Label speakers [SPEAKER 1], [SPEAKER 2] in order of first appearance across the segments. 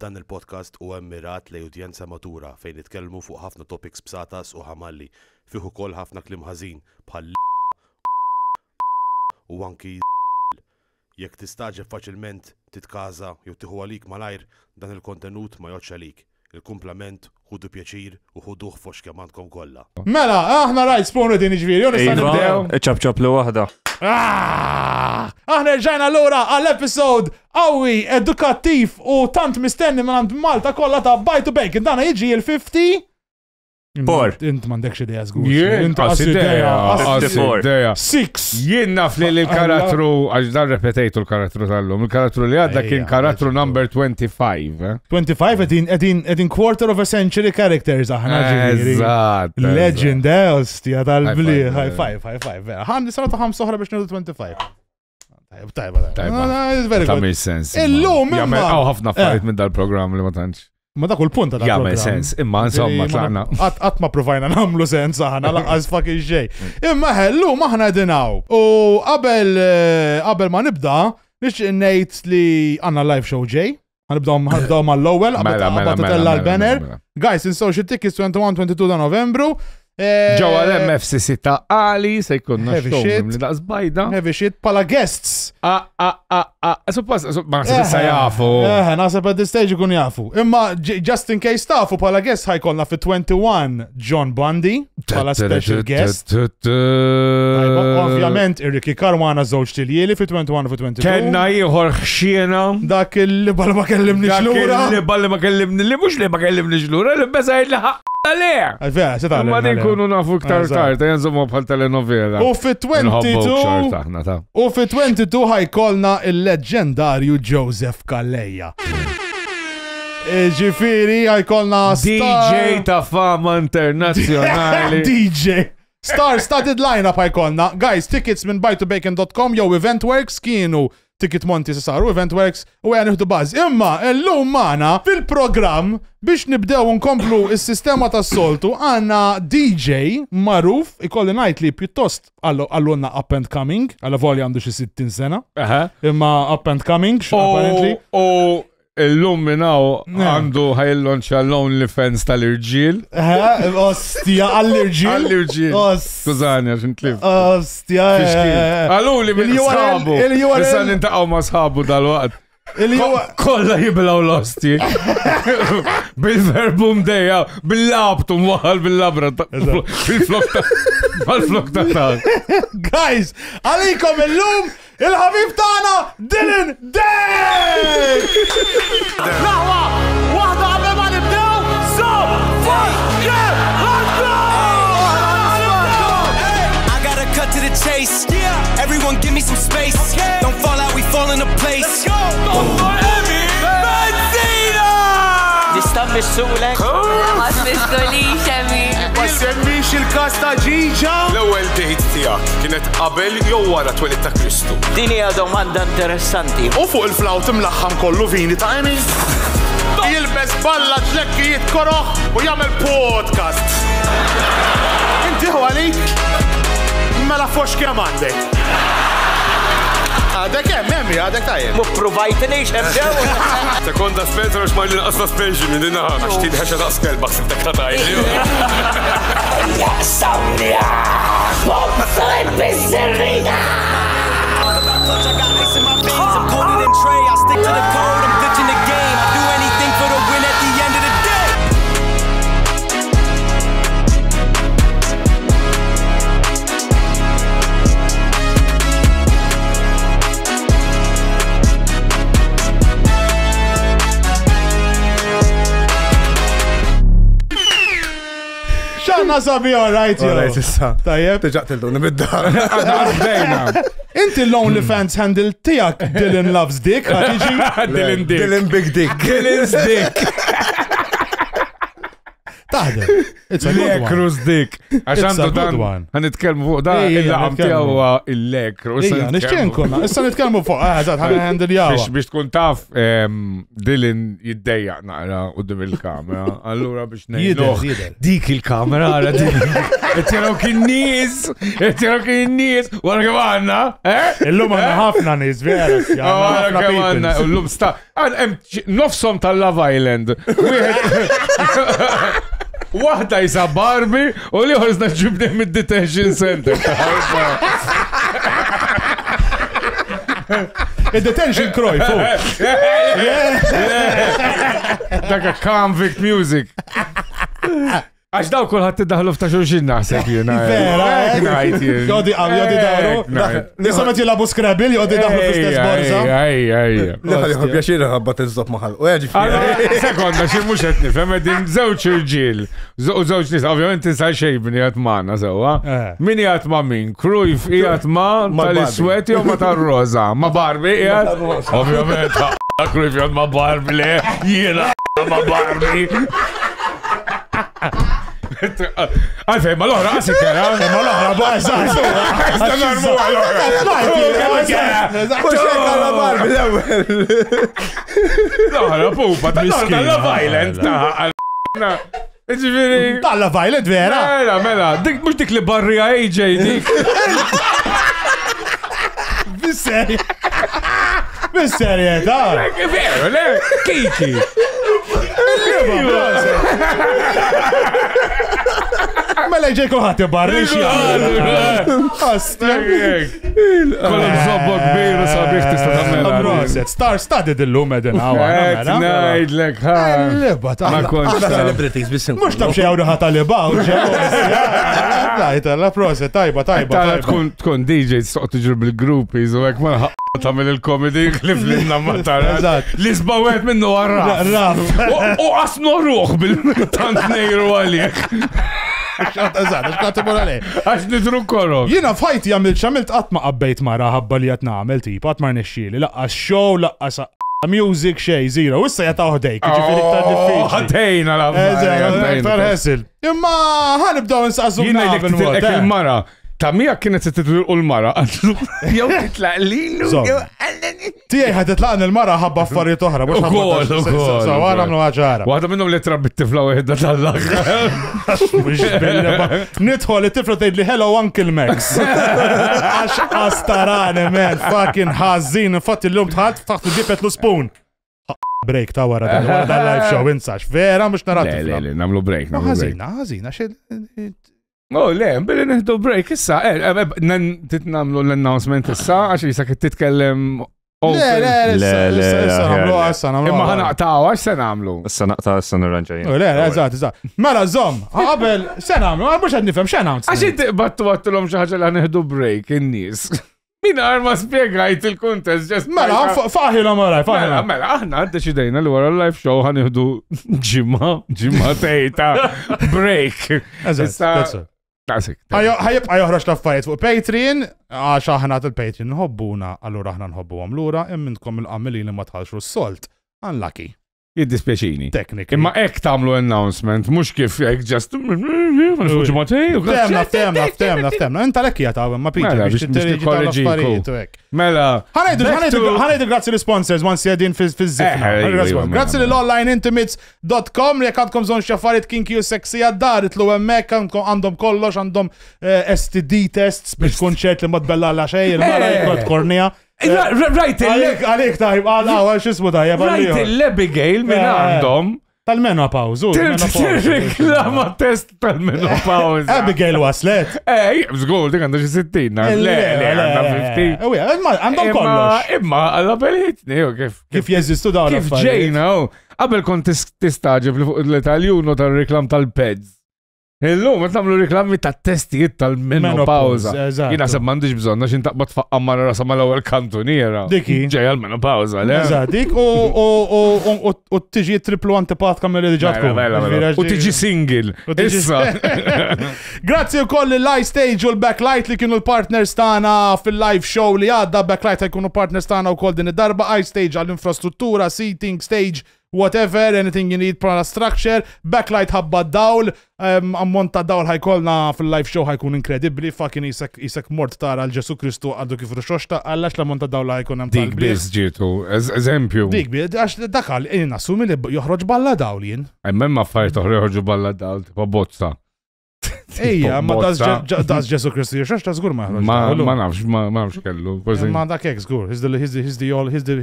[SPEAKER 1] Dan il-podcast huwa mmirat li udjenza matura fejn nitkellmu fuq ħafna topics b'satas u ħamalli fih ukoll ħafna kliem ħażin bħal u anki jekk tistaġeb faċilment titkaża jew tieħu għalik malajr dan il-kontenut ma jgħodx għalik. Il-kumplament ħudu pjaċir u ħuduh fox kemm għandkom kollha.
[SPEAKER 2] Mela, aħna rajt sponu din iġviri, u nista' nibdew.
[SPEAKER 3] Ċab li waħda.
[SPEAKER 2] Aħna rġajna l-ura għall-episod qawwi, edukattiv u tant mistenni minn Malta kollha ta' Bite to Bacon. Dana jiġi il-50. Int m'għandekx idea żgur.
[SPEAKER 4] Int idea.
[SPEAKER 2] 6.
[SPEAKER 4] Jien naf li l-karattru għax dan repetejtu l-karattru tal-lum. Il-karattru li għadda kien karattru number 25.
[SPEAKER 2] 25 edin quarter of a century characters aħna ġifieri.
[SPEAKER 4] Eżatt.
[SPEAKER 2] Legend, ostja tal-bli. High five. Ħandi sena ta' 5 oħra biex nidu 25. Tajba.
[SPEAKER 4] Ta' mej sens.
[SPEAKER 2] Illum
[SPEAKER 4] imma. Għaw ħafna affarijiet minn dal-programm li ma tantx.
[SPEAKER 2] Ma dak il-punt ta'
[SPEAKER 4] jagħmel sens, imma insomma tlaqna.
[SPEAKER 2] Qatt ma provajna nagħmlu sens aħna laqas fucking xejn. Imma llum aħna dinaw. U qabel ma nibda nixtieq ngħid li għandna live show ġej. Ħanibdew mal-ewwel qabel titella l-banner. Guys, in-social tickets 21-22 ta' Novembru.
[SPEAKER 4] Ġewwa l-MFCC ta' Ali se jkunna xogħol li daqs bajda.
[SPEAKER 2] Heavy shit pala guests.
[SPEAKER 4] Ma se jafu.
[SPEAKER 2] Naħseb at this stage ikun jafu. Imma just in case tafu pala guest ħajkollna fit-21 John Bundy pala special guest. Ovvjament Ricky Karwana żewġ tiljieli fit-21 u fit-22.
[SPEAKER 4] Kenna ieħor ħxiena.
[SPEAKER 2] Dak il-libal ma kellimniex lura.
[SPEAKER 4] Il-libal ma kellimni li mhux li ma kellimniex lura, li besa jilħaq. Ma din kunu nafu iktar karta, jenżommu bħal telenovela.
[SPEAKER 2] U fit-22 ħajkolna il-leġendarju Joseph Calleja. Ġifiri ħajkolna
[SPEAKER 4] DJ ta' fama internazzjonali.
[SPEAKER 2] DJ. Star-studded line-up ħajkolna. Guys, tickets minn buytobacon.com jew Eventworks kienu Ticket Monty saru Eventworks u għaniħdu bazz. Imma, l-lum maħna fil-program biex nibdew nkomplu il-sistema tas soltu għanna DJ maruf ikolli najt li pjuttost għallunna up and coming, għalla voli għandu xi 60 sena. Imma up and coming, apparently.
[SPEAKER 4] Il-lum minnaw għandu ħajllonċa l-OnlyFans tal-irġil.
[SPEAKER 2] Ostja, għall-irġil.
[SPEAKER 4] Għall-irġil. Skużani, għaxin tlif.
[SPEAKER 2] Ostja.
[SPEAKER 4] Għallu li minn sħabu. Nisan intaqaw ma sħabu dal-waqt. Kolla jibilaw l-osti. Bil-verbum deja, bil-labtum waħal bil-labra. Bil-flok ta'
[SPEAKER 2] Guys, għalikom il-lum il-ħabib tagħna Dylan Day! Laħwa, waħda qabel ma nibdew, so, yeah, let's go!
[SPEAKER 5] I gotta cut to the chase. Everyone give me some space. Don't fall out, we fall into place.
[SPEAKER 6] Nista' missulek. Ma tmisskolix emmi.
[SPEAKER 2] Ma semmix il-kas ta' ġiġa?
[SPEAKER 7] L-ewwel date tiegħek kienet qabel jew wara twelid ta' Kristu?
[SPEAKER 6] Din hija domanda interessanti.
[SPEAKER 2] U fuq il-flawt imlaħħam kollu vini ta' emi? Jilbes balla ġlekkijiet koroħ u jagħmel podcast. Inti għalik? Mela fox kemm għandek? Għadek hemm emmi, għadek tajjeb.
[SPEAKER 6] Mu provajtinix hebdew.
[SPEAKER 7] Sekonda spezra x marli naqas suspension minn dinha għax tidħex daqs kelbak sibtek ta' tajli.
[SPEAKER 6] Ja Samja! Bobsaj bis-serrina!
[SPEAKER 5] I'm colder than Trey. I stick to the code. I'm pitching the game. I do anything for the win at the end of the day.
[SPEAKER 2] Xanna sabi alright, jo.
[SPEAKER 4] Alright, issa.
[SPEAKER 2] Tajjeb.
[SPEAKER 4] Tiġaq tildu nibidda. Għadna.
[SPEAKER 2] Inti l-OnlyFans handle tijak Dylan Loves Dick, għatiġi?
[SPEAKER 4] Dylan Dick. Dylan Big Dick. Dylan's Dick.
[SPEAKER 2] Taħdem. It's a good one.
[SPEAKER 4] Lekrus dik. Għax
[SPEAKER 2] It's a
[SPEAKER 4] għandu
[SPEAKER 2] good
[SPEAKER 4] dan.
[SPEAKER 2] one.
[SPEAKER 4] Għanitkellmu fuq da.
[SPEAKER 2] Ejja,
[SPEAKER 4] Il-laqam
[SPEAKER 2] nitkellmu.
[SPEAKER 4] tiegħu huwa il-lekrus.
[SPEAKER 2] Ija, nixtieq kunna. Issa nitkellmu fuq, eżatt, ħandiljawa.
[SPEAKER 4] Biex tkun taf, Dylan jiddejjaq naqra qudiem il-kamera. Allura biex ngħiduh.
[SPEAKER 2] Jidher.
[SPEAKER 4] Dik il-kamera għara dik. Qed jaraw kien nies, wara kemm għandna,
[SPEAKER 2] Illum għandna ħafna nies, vera.
[SPEAKER 4] Wara
[SPEAKER 2] Ħafna
[SPEAKER 4] kemm għandna,
[SPEAKER 2] people.
[SPEAKER 4] llum sta. Nofshom tal-Love Island. Waħda jisa Barbie u li ħorzna ġibni mid-detention center.
[SPEAKER 2] Il-detention kroj, fuq.
[SPEAKER 4] Daka convict music. Għax daw kolħat t-daħlu f'ta xulxin naħseb jena.
[SPEAKER 2] Vera,
[SPEAKER 4] Najt jena.
[SPEAKER 2] Jodi daħru. Nisa met jilabu Scrabble, jodi daħru fl-istess borza.
[SPEAKER 3] Li pjaċir ħabba t-izdob maħal. U għagġi
[SPEAKER 4] Sekonda, xie mux etni, fem din zewċ irġil. Zewċ nis, ovvijament tinsa xejbni jatmana sewa. Min jatma min? Cruyff jatma tal-isweti u ma tal-roza. Ma Barbie jat? Ovvijament, Cruyff jatma Barbie le, jena ma Barbie. Għalfej, ma l-ohra għasik kera.
[SPEAKER 2] Ma l-ohra baħza.
[SPEAKER 4] L-ohra pupa, tal-Love Island.
[SPEAKER 2] Tal-Love Island, vera.
[SPEAKER 4] Mela, dik mux dik li barrija AJ dik.
[SPEAKER 2] Bis-serjetà.
[SPEAKER 4] Veru, le, Kiki.
[SPEAKER 2] Mela ġej kulħadd ibarri
[SPEAKER 4] Kollha żobba kbir u sabiħ tista' tagħmilha.
[SPEAKER 2] Proset, star-studded illum edin hawn.
[SPEAKER 4] Ngħidlek ħa. Ma kontx
[SPEAKER 3] celebrities bisim.
[SPEAKER 2] Mhux taf xi hawn ħadd għalibaw. La proset, tajba.
[SPEAKER 4] Tkun DJ soqgħod tiġri bil-groupies u hekk ma tagħmel il-comedy klif l-inna matara. Li sbawet minnu għarraf. U qasnu ruħ bil-tant nejru għalik. Għax nidru korok.
[SPEAKER 2] Jina fajti xamilt għatma qabbejt mara ħabba li għatna għamil tip, għatma nixxieli, laqqas show, laqqas music, xej, zero. Issa jataw ħdejk, ġifiri ktar diffiċli.
[SPEAKER 4] Ħatejna la
[SPEAKER 2] ħessil. Imma ħanibdaw nsaqsu
[SPEAKER 4] jina il-mara. Ta' mija kienet t-titlu l-mara, għadlu, jow titlaq lilu,
[SPEAKER 2] Tijaj ħad titlaqni l-mara ħabba affarijiet oħra, biex ħabba għara mnu għagħara.
[SPEAKER 4] Waħda minnom li trabbi t-tifla u għedda tal-laħħa.
[SPEAKER 2] Nidħol it-tifla tgħid li hello Uncle Max. Għax astarani, man, fucking ħażin, infatti l-lum tħalt, taħt il-bipet l-spoon. Break ta' wara dal-live show, insax, vera, mux narat.
[SPEAKER 4] Le, namlu break,
[SPEAKER 2] ħażina,
[SPEAKER 4] Oh, le, billi nħdu break issa, titnamlu l-announcement issa, għax jisa kitt titkellem. Imma ħanaqtaw, għax se namlu?
[SPEAKER 8] Issa naqtaw, issa nirranġajin.
[SPEAKER 2] eżatt. Mela, zom, qabel, se namlu, mux għad nifem, xe announcement?
[SPEAKER 4] Għax inti battu l-om xaħġa li għanħdu break, in-nis. Mina ma spiegajt il-kontest, ġest.
[SPEAKER 2] Mela, faħilom għaraj, faħilom.
[SPEAKER 4] Mela, aħna deċidejna li wara l-live show ħanħdu ġimma tejta break.
[SPEAKER 2] Eżatt, ħajibqa joħroġ l-affarijiet fuq Patreon, għax aħna il-Patreon nħobbuna, allura aħna nħobbu għamlura, immintkom il-qammili li ma tħallxu s-solt. Unlucky.
[SPEAKER 4] Jiddispjaċini.
[SPEAKER 2] Technically.
[SPEAKER 4] Imma ek tamlu announcement, mux kif ek just.
[SPEAKER 2] Ftemna. Inta l-ekki jataw, ma Peter biex t-terġi tal-affarijiet u ek.
[SPEAKER 4] Mela.
[SPEAKER 2] ħanajdu grazzi l-sponsors, once jedin fiż-zifna. Grazzi l-onlineintimates.com, li għandkom zon xaffariet kinki u seksi għaddar, itlu emmek, għandhom kollox, għandhom STD tests, biex konċert li modbella la xej, il-mara jkot kornija.
[SPEAKER 4] Right,
[SPEAKER 2] għalik tajb, għal xismu tajb.
[SPEAKER 4] Right, l-Abigail minn għandhom.
[SPEAKER 2] Tal-menopause.
[SPEAKER 4] Reklama test tal-menopause.
[SPEAKER 2] Abigail waslet.
[SPEAKER 4] Zgur, dik għandha xi 60. Le, għandha 50.
[SPEAKER 2] Għandhom kollox.
[SPEAKER 4] Imma għalla-belitni,
[SPEAKER 2] kif jeżistu dawn.
[SPEAKER 4] Kif ġejna, qabel kont tistaġib li fuq l-Italjuno tal-reklam tal-peds. Illum, ma tamlu reklami ta' testijiet tal-menopauza. Jina seb mandiġ bżonna xin taqbad faqqa marra rasa mal-ewel kantuniera.
[SPEAKER 2] Diki.
[SPEAKER 4] Ġeja l-menopauza, le?
[SPEAKER 2] Dik u tiġi triplu antipat kamel li ġatku.
[SPEAKER 4] U tiġi single. Issa.
[SPEAKER 2] Grazzi u koll l-iStage u l-Backlight li kienu l-partners tana fil-live show li għadda. Backlight għajkunu partners tana u koll din id-darba. iStage għall-infrastruttura, seating, stage, whatever, anything you need bħala structure, backlight ħabba dawl, ammont ta' dawl ħajkolna fil-live show ħajkun inkredibbli, fucking isek mort tara l-Ġesu Kristu għaddu kif r-xoxta, għallax l-ammont ta' dawl ħajkun hemm
[SPEAKER 4] Dik biss ġietu, eżempju.
[SPEAKER 2] Dik biss, għax dakal, nassumi li joħroġ balla dawl jien.
[SPEAKER 4] Memma affarijiet oħra joħorġu balla dawl, tipo bozza.
[SPEAKER 2] Ejja, ma daż Ġesu Kristu xoxta żgur ma joħroġ.
[SPEAKER 4] Ma nafx kellu.
[SPEAKER 2] Ma dak hekk żgur, he's the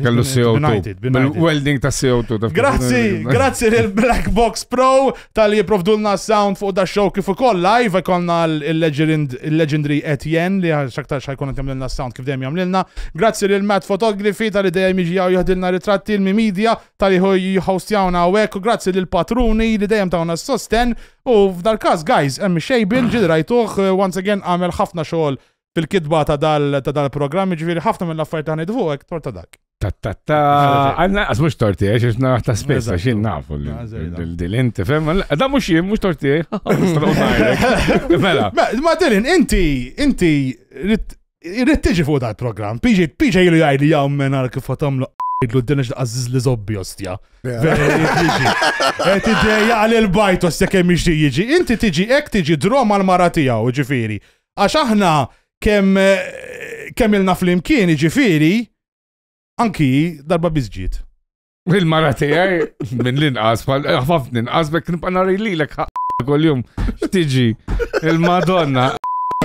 [SPEAKER 4] Kellu CO2. Bil-welding ta' CO2.
[SPEAKER 2] Grazzi lil Black Box Pro tal-li jiprovdulna sound fuq da show kif ukoll live ikonna il-legendary Etienne li xaktar ħajkun qed jagħmlilna sound kif dejjem jagħmlilna. Grazzi lil Matt Photography tal-li dejjem jiġi jaħdilna ritratti l-Media tal-li jħostjawna hawnhekk u grazzi lil Patruni li dejjem tawna s-sosten u f'dal-każ guys hemm xejbil ġidrajtuh once again għamel ħafna xogħol fil-kitba ta' dal-programm ġifieri ħafna mill-affarijiet ħanid fuq torta dak.
[SPEAKER 4] Għanna mux torti, għax naħta spessa, xin nafu dil-inti, fem, da mux jim, mux torti, mela.
[SPEAKER 2] Ma Dylan, inti rrit tiġi fuq dal-program, PJ ilu jgħajli jaw menar kif għatamlu jgħidlu d-dinx għazziz li zobbi ostja. Tiġi jgħali l-bajt ostja kemm iġti jiġi. Inti tiġi ek tiġi drom għal-mara tijaw, ġifiri. Għax aħna kemm il-na fl-imkien ġifiri, anki darba bizġiet.
[SPEAKER 4] Il-mara tijaj, minn l-inqas, għafafni inqas, bekk nibqa nari li l-ek kol-jum, xtiġi, il-Madonna,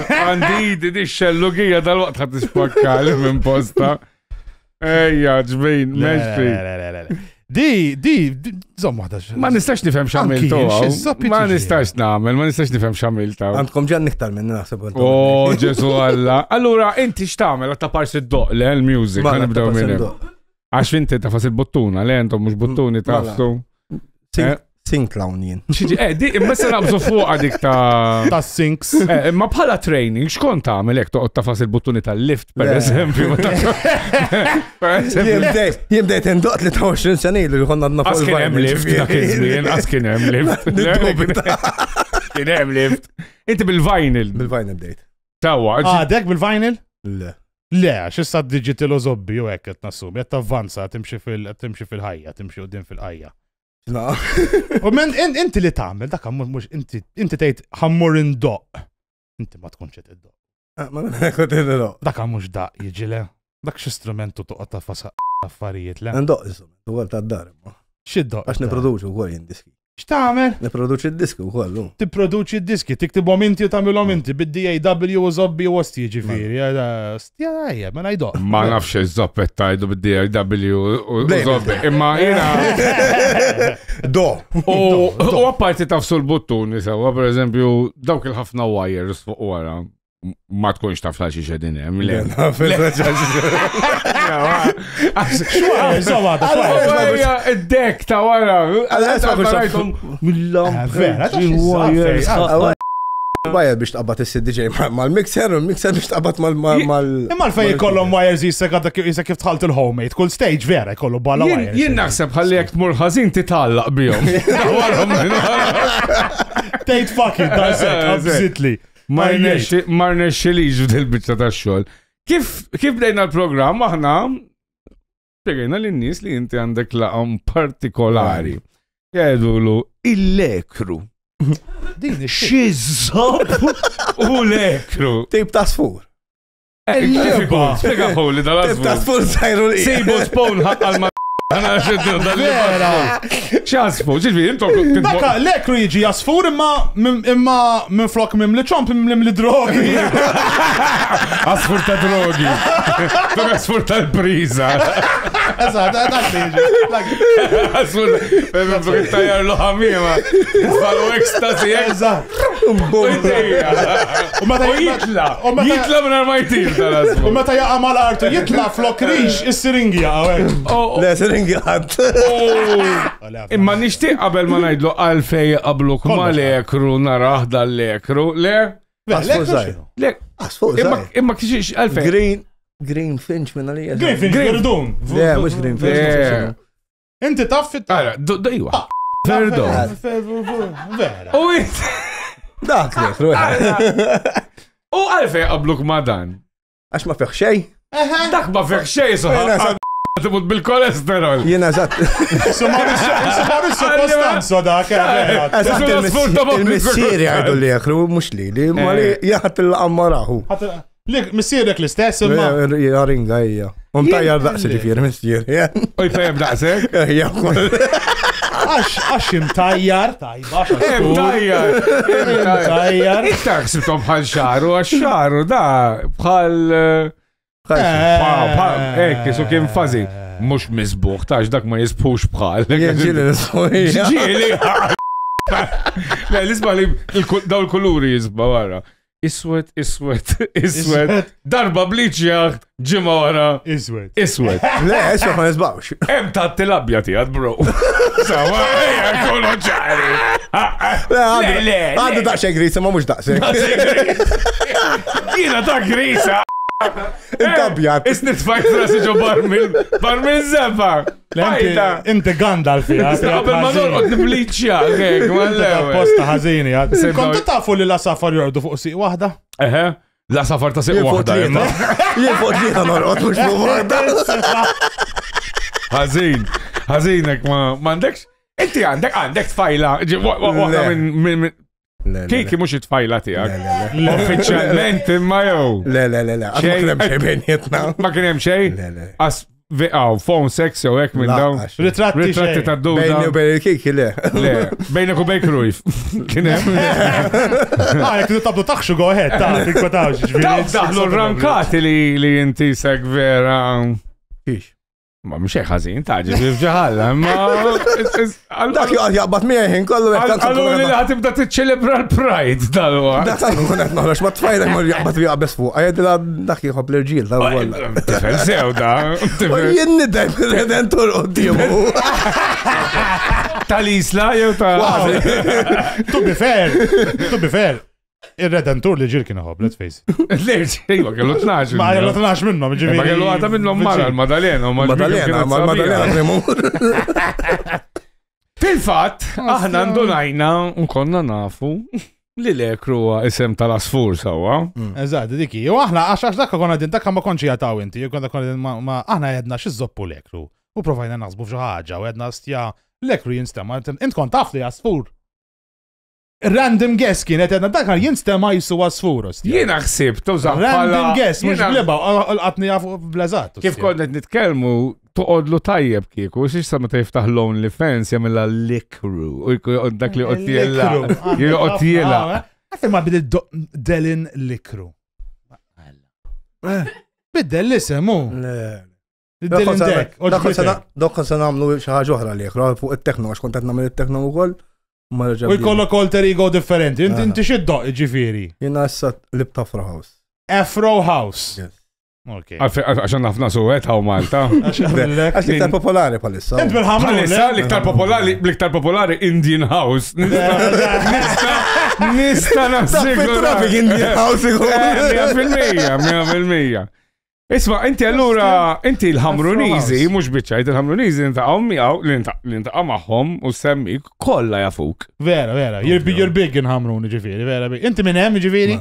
[SPEAKER 4] għandi di xellugija dal-waqt ħat ispakka minn posta. Ejja, ġbejn, meċfi. Di, zomma daċ. Ma nistax nifem xamil taw. Ma nistax namel, ma nistax nifem xamil taw.
[SPEAKER 3] Għandkom ġan niktar minn naħseb.
[SPEAKER 4] Oh, ġesu Alla. Allura, inti xtamel għatta parsi d-doq le, l-music, għan nibdew minn. Għax finti tafas il-bottuna, le, jentom mux bottuni tafsu.
[SPEAKER 3] Sink lawnien.
[SPEAKER 4] Di, imma se nabżu fuqa dik ta'
[SPEAKER 2] sinks.
[SPEAKER 4] Ma bħala training, xkon ta' għamil toqgħod tafas il-buttuni tal-lift, per eżempju.
[SPEAKER 3] Jibdejt indoq li ta' 20 sanilu li konna għadna fuq
[SPEAKER 4] il-vinyl. Askin hemm lift, dak iż-żmien, askin hemm lift. Kien hemm lift. Inti bil-vinyl.
[SPEAKER 3] Bil-vinyl bdejt.
[SPEAKER 4] Tawa.
[SPEAKER 2] Dek bil-vinyl?
[SPEAKER 3] Le.
[SPEAKER 2] Le, xissa digital u zobbi u hekk qed nassum, qed tavvanza, timxi fil-ħajja, timxi qudiem fil-ħajja. U men inti li tagħmel dak mhux inti tgħid ħammur indoq. Inti ma tkunx qed iddoq.
[SPEAKER 3] Ma kont iddoq.
[SPEAKER 2] Dak mhux daq jiġile. Dak x'istrumentu toqgħod tafas affarijiet le.
[SPEAKER 3] Indoq istrument ukoll tad-dar imma.
[SPEAKER 2] X'iddoq?
[SPEAKER 3] Għax nipproduċu wkoll jien diski.
[SPEAKER 2] X'tagħmel?
[SPEAKER 3] Nipproduċi d-diski wkoll.
[SPEAKER 2] Tipproduċi d-diski, tiktibhom inti u tagħmilhom inti bid-DAW u zobbi u osti ġifieri. Stja ma ngħidok.
[SPEAKER 4] Ma nafx iż-zoppet tajdu bid-DAW u zobbi. Imma jiena
[SPEAKER 3] Do.
[SPEAKER 4] U apparti tafsu l-buttuni sewa, per eżempju, dawk il-ħafna wires fuq wara. Ma tkunx taf la xi xedin hemm le. Id-dek ta' wara.
[SPEAKER 3] Wire biex tqabbad is-DJ mal-mixer u l-mixer biex tqabbad mal.
[SPEAKER 2] Imma l-fej jkollhom wires jisek kif tħalt il-homemade, kull stage vera jkollu bala wires.
[SPEAKER 4] Jien naħseb ħalli jekk tmur ħażin titgħallaq bihom.
[SPEAKER 2] Tgħid fuck it, that's it, absolutely.
[SPEAKER 4] Ma rnexxilix f'dil-biċċa tax-xogħol. Kif bdejna l-programm aħna spjegajna lin-nies li inti għandek laqam partikolari. Jgħidulu il-lekru. Xiżob u lekru.
[SPEAKER 3] Tip ta' sfur.
[SPEAKER 4] Spiegaħu li dal-asfur.
[SPEAKER 3] Tip ta' sfur sajru li.
[SPEAKER 4] Sejbu spawn għal Għana xeddu dal-li ċasfu, ġilvi, intom
[SPEAKER 2] Daka, l-ekru jiġi jasfur imma minn flok mim li ċomp mim li drogi.
[SPEAKER 4] Asfur ta' drogi. Tok asfur tal-priza.
[SPEAKER 2] Eżat, dak li jiġi.
[SPEAKER 4] Asfur tajjar loħamima. Falu ekstasi, eżat. U jitla minn armajtir tal-asfur.
[SPEAKER 2] U meta jaqa mal-artu, jitla flok rix is-siringja.
[SPEAKER 3] Le, siringja għad.
[SPEAKER 4] Imma nishtiq qabel ma najdlu għalfej qabluk ma l-ekru naraħ dal-ekru, le? Le, imma kħiċiċ għalfej.
[SPEAKER 3] Green Finch minna li.
[SPEAKER 2] Green Finch, Verdun.
[SPEAKER 3] Le, mux Green Finch.
[SPEAKER 2] Inti taffit.
[SPEAKER 4] Dajwa. Verdun.
[SPEAKER 2] Vera.
[SPEAKER 4] U int.
[SPEAKER 3] Dak l-ekru.
[SPEAKER 4] U għalfej qabluk ma dan.
[SPEAKER 3] Għax ma feħ xej?
[SPEAKER 4] Dak ma feħ xej soħan. Tibut bil-kolesterol.
[SPEAKER 3] Jena eżatt.
[SPEAKER 2] Insomma, bissu Kostanzo dak.
[SPEAKER 3] Eżatt il-missieri għajdu li jekru, mux li ma li jaħat il-qammaraħu.
[SPEAKER 2] Missierek l-istess, imma.
[SPEAKER 3] Jaringa hija. Tajjar daqsi ġifieri missieri.
[SPEAKER 4] Oj tajem daqsek?
[SPEAKER 2] Għax imtajjar, tajba,
[SPEAKER 4] Tajjar. Iktar ksibtom bħal xaru, għax xaru da bħal. Ekk, so kien fazi. Mux mizbuħ, taġ dak ma jisbux bħal.
[SPEAKER 3] Ġili
[SPEAKER 4] Ġili. L-isba li daw l-kuluri jisba wara. Iswed. Darba bliċjaħ, ġimma wara. Iswed.
[SPEAKER 3] Le, iswed ma jisbawx.
[SPEAKER 4] Ta' t-tilabja tijad, bro. Sawa, kolo ċari.
[SPEAKER 3] Għaddu daqxe grisa, ma mux daqse.
[SPEAKER 4] Jina ta' grisa.
[SPEAKER 3] Intabjat.
[SPEAKER 4] Isnit fajt rasi ġo barmil zebba.
[SPEAKER 2] Inti Gandalf fija.
[SPEAKER 4] Qabel ma norqod nibliċja,
[SPEAKER 2] posta ħazini. Kontu tafu li la safar jordu fuq siq wahda?
[SPEAKER 4] Eħe, la safar ta' siq wahda.
[SPEAKER 3] Jien fuq lieta norqod mux fuq wahda.
[SPEAKER 4] Ħazinek ma għandekx? Inti għandek tfajla. Wahda minn Kiki mux it-fajla tijak. Uffiċjalment imma jow.
[SPEAKER 3] Le, għad ma kienem xej bejnietna.
[SPEAKER 4] Ma kienem xej? As phone sex jow ek minn daw. Ritratti ta' duda.
[SPEAKER 3] Bejni u bejni kiki, le.
[SPEAKER 4] Le, bejnek u bej Cruyff. Kienem.
[SPEAKER 2] Jek tu tabdu taħxu goħed, ta' tikwatawx.
[SPEAKER 4] Daħlu rankati li jinti seg vera.
[SPEAKER 3] Kix.
[SPEAKER 4] Ma mxie ħazin, taġi ġaħalla, ma.
[SPEAKER 3] Dak jaqbat mieħin, kollu
[SPEAKER 4] għallu li ħatibda t-ċelebra l-Pride dal-wa.
[SPEAKER 3] Dak kunet noħroġ, ma t-fajlek ma jaqbat vi għabes fuq, għajed dak jħob l-ġil, dal-għalla.
[SPEAKER 4] Tifel sew da.
[SPEAKER 3] Jenni dajm il-redentur u d-dimu.
[SPEAKER 4] Tal-isla jew ta'
[SPEAKER 2] To be fair. Il-redentur li ġir kien ħob, let's face.
[SPEAKER 4] Leġ, ejwa, kellu 12.
[SPEAKER 2] Ma kellu 12 minnom, ġiviri.
[SPEAKER 4] Ma kellu għata minnom mara l-Madalena.
[SPEAKER 3] Madalena.
[SPEAKER 4] Fil-fat, aħna ndunajna nkonna nafu li l-ekru isem tal-asfur sawa.
[SPEAKER 2] Eżad, diki. U aħna, għax dakka konna din, dakka ma konċi jataw inti, ma aħna jedna xizzoppu l-ekru. U provajna naħsbu fġaħġa, u jedna stja l-ekru jinstema. Int kon taf li asfur. Random guess kienet għedna dakar jinstema jissu għasfur.
[SPEAKER 4] Jiena xsib, tużaw.
[SPEAKER 2] Random guess, mux bliba, għatni għafu blazat.
[SPEAKER 4] Kif konnet nitkelmu, toqodlu tajjeb kieku, xiex sa meta jiftaħ l-OnlyFans jamilla l-ikru. U dak li qottijela. Qottijela.
[SPEAKER 2] Għafir ma bidil delin l-ikru. Biddel l-isemu.
[SPEAKER 3] Dokkan sa namlu xaħġa oħra l-ikru, fuq il-tekno, għax kontet namil il-tekno u koll. U
[SPEAKER 2] jkollok alter ego differenti. Inti xiddoq ġifiri?
[SPEAKER 3] Jena issa lib Afro House.
[SPEAKER 2] Afro House.
[SPEAKER 4] Għaxan nafna suwet għaw Malta.
[SPEAKER 3] Għax liktar popolari palissa.
[SPEAKER 2] Ent bil-ħamru.
[SPEAKER 4] Palissa liktar popolari Indian House. Nista nassigura.
[SPEAKER 3] Indian House.
[SPEAKER 4] 100%. Isma, inti allura, inti l-ħamrunizi, mux bieċajt, il-ħamrunizi nintaqaw miegħu li nintaqaw maħħom u semmik kolla jafuk.
[SPEAKER 2] Vera, you're big in ħamruni ġifiri, vera big. Inti minnem ġifiri?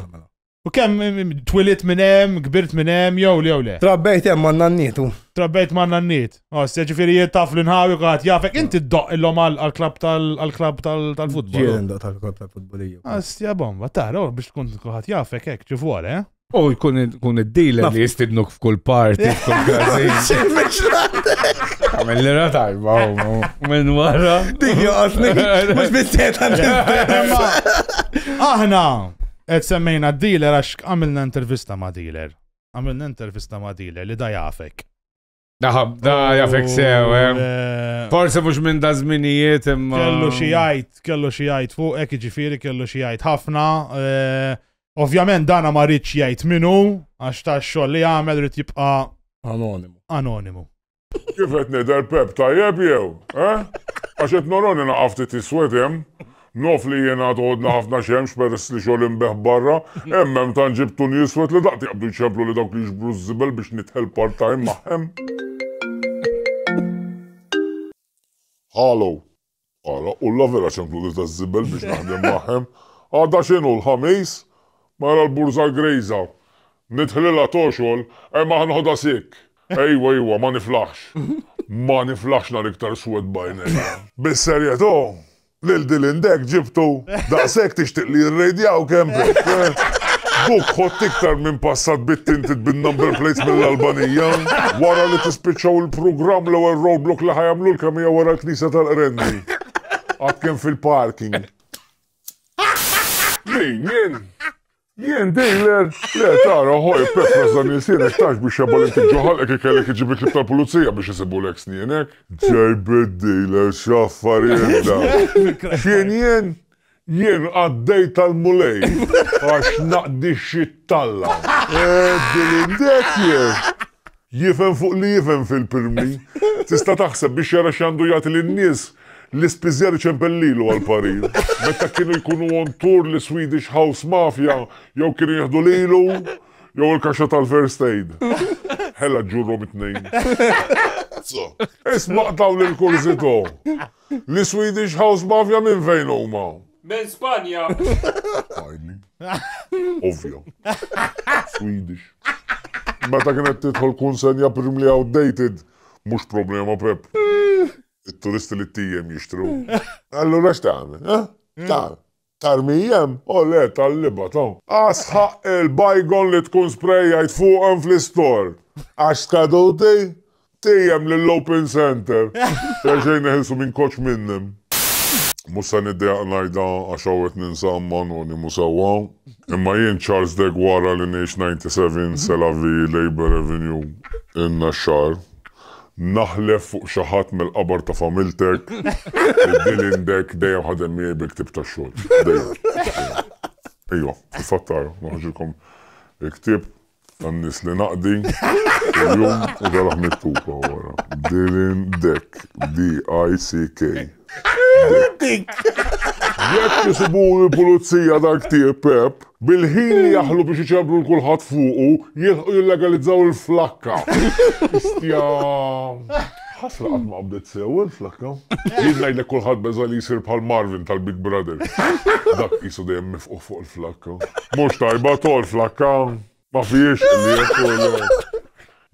[SPEAKER 2] U kem twilit minnem, kbirt minnem, jow le?
[SPEAKER 3] Trabbejt jem man nannitu.
[SPEAKER 2] Trabbejt man nannit. Ġifiri jittaf l-inħawi kħat jafek, inti d-doq il-lom għal-klab tal-futbol.
[SPEAKER 3] Ġirin doq tal-klab tal-futboliju.
[SPEAKER 2] Stja bomba, tara, biex tkun kħat jafek, ġifwar,
[SPEAKER 4] U jkun id-dealer li jistidnuk f'kull parti, f'kull għazin. Għamil li ratajba, minn wara.
[SPEAKER 3] Dik joqotni, mux bizzet
[SPEAKER 2] Aħna, et semmejna d-dealer għax għamilna intervista ma' dealer. Li da jafek.
[SPEAKER 4] Da jafek sew, Forse mux minn da zminijiet imma.
[SPEAKER 2] Kellu xijajt fuq, ek ġifiri kellu xijajt ħafna. Ovvjament dana ma rridx jgħid minnu, għax ta' xogħol li għamel rrid jibqa' anonimu.
[SPEAKER 8] Kif qed nidher Pep tajjeb jew, Għax qed noroni naqaf ftit iswed hemm, nof li jiena tgħodna ħafna xemx peress li xogħol imbeħ barra, hemm ta' ġibtu niswed li daqt jaqbdu jċemplu li dawk li jġbru żibel biex nitħel part-time magħhem. Ħalo, ulla vera ċemplu li ta' żibel biex naħdem magħhem. Għadda x'inhu l-ħamis? Mara l-burza grejza. Nitħlila toxol, ma ħanħoda sik. Ejwa, ma niflaħx. Ma niflaħx nar iktar swed bajnej. Bis-serjetu, lil Dilindek ġibtu, daqshekk tixtieq li jirredjaw kempek. Buk ħott iktar minn passat bit-tinted bin-number plates mill-Albanija. Wara li tispiċċaw il-programm l-ewwel roadblock li ħajamlu l-kamija wara l-Knisja tal-Qrendi. Għad fil-parking. Jien dealer, le tara ħoj Petras dan il-sien ixtax biex jabal inti ġoħalek ikellek iġibik li tal-pulizija biex jisibu l-ek snienek. Ġajbet dealer xaffariet da. Jien għaddej tal-mulej għax naqdi xittalla. Dilindek jifem fuq li jifem fil-pirmi. Tista taħseb biex jara xandu jagħti lin-nies l-ispiżjari ċempellilu għal-parir. Meta kienu jkunu on tour li Swedish House Mafia, jew kienu jieħdu lilu, jew il-kaxxa tal-First Aid. Ħella ġurrom it-tnejn. Ismaqtaw lil-kurzito. Li Swedish House Mafia minn fejn huma?
[SPEAKER 7] Minn Spanja.
[SPEAKER 8] Ovvja. Swedish. Meta kienet tidħol kunsenja primli outdated, mhux problema Pep. Il-turisti li t-tijem jishtru. Allura x'tagħmel, Tarmijem? O le, tal-liba, Asħaq il-bajgon li tkun sprejjajt fuqhom fl-istor. Għax skaduti, tijem lill-Open Center. Reġej neħilsu minn koċ minnem. Musa niddeq najda għax għawet ninsamman u nimusawa. Imma jien Charles Degg wara li neħx 97 Selavi Labor Avenue inna xar. Naħlef fuq xaħat mill-qabar ta' familtek, Dilindek dejjem ħadem miegħi bil-ktib ta' xogħol. Dejjem. Ejja, il-fattara, naħġilkom il-ktib tan-nies li naqdi, il-jum u daraħ mittuka wara. Dilindek, D-I-C-K. Jekk jisibu l-pulizija dak-ktib Pep, bil-ħin li jaħlu biex iċebru l-kulħadd fuqu, jillegalizzaw il-flakka. Istja... ħasra qatt ma qabdet sew il-flakka. Jien ngħidlek kulħadd beża li jsir bħal Marvin tal-Big Brother. Dak qisu dejjem mifquh fuq il-flakka. Mhux tajba tol flakka, ma fiex li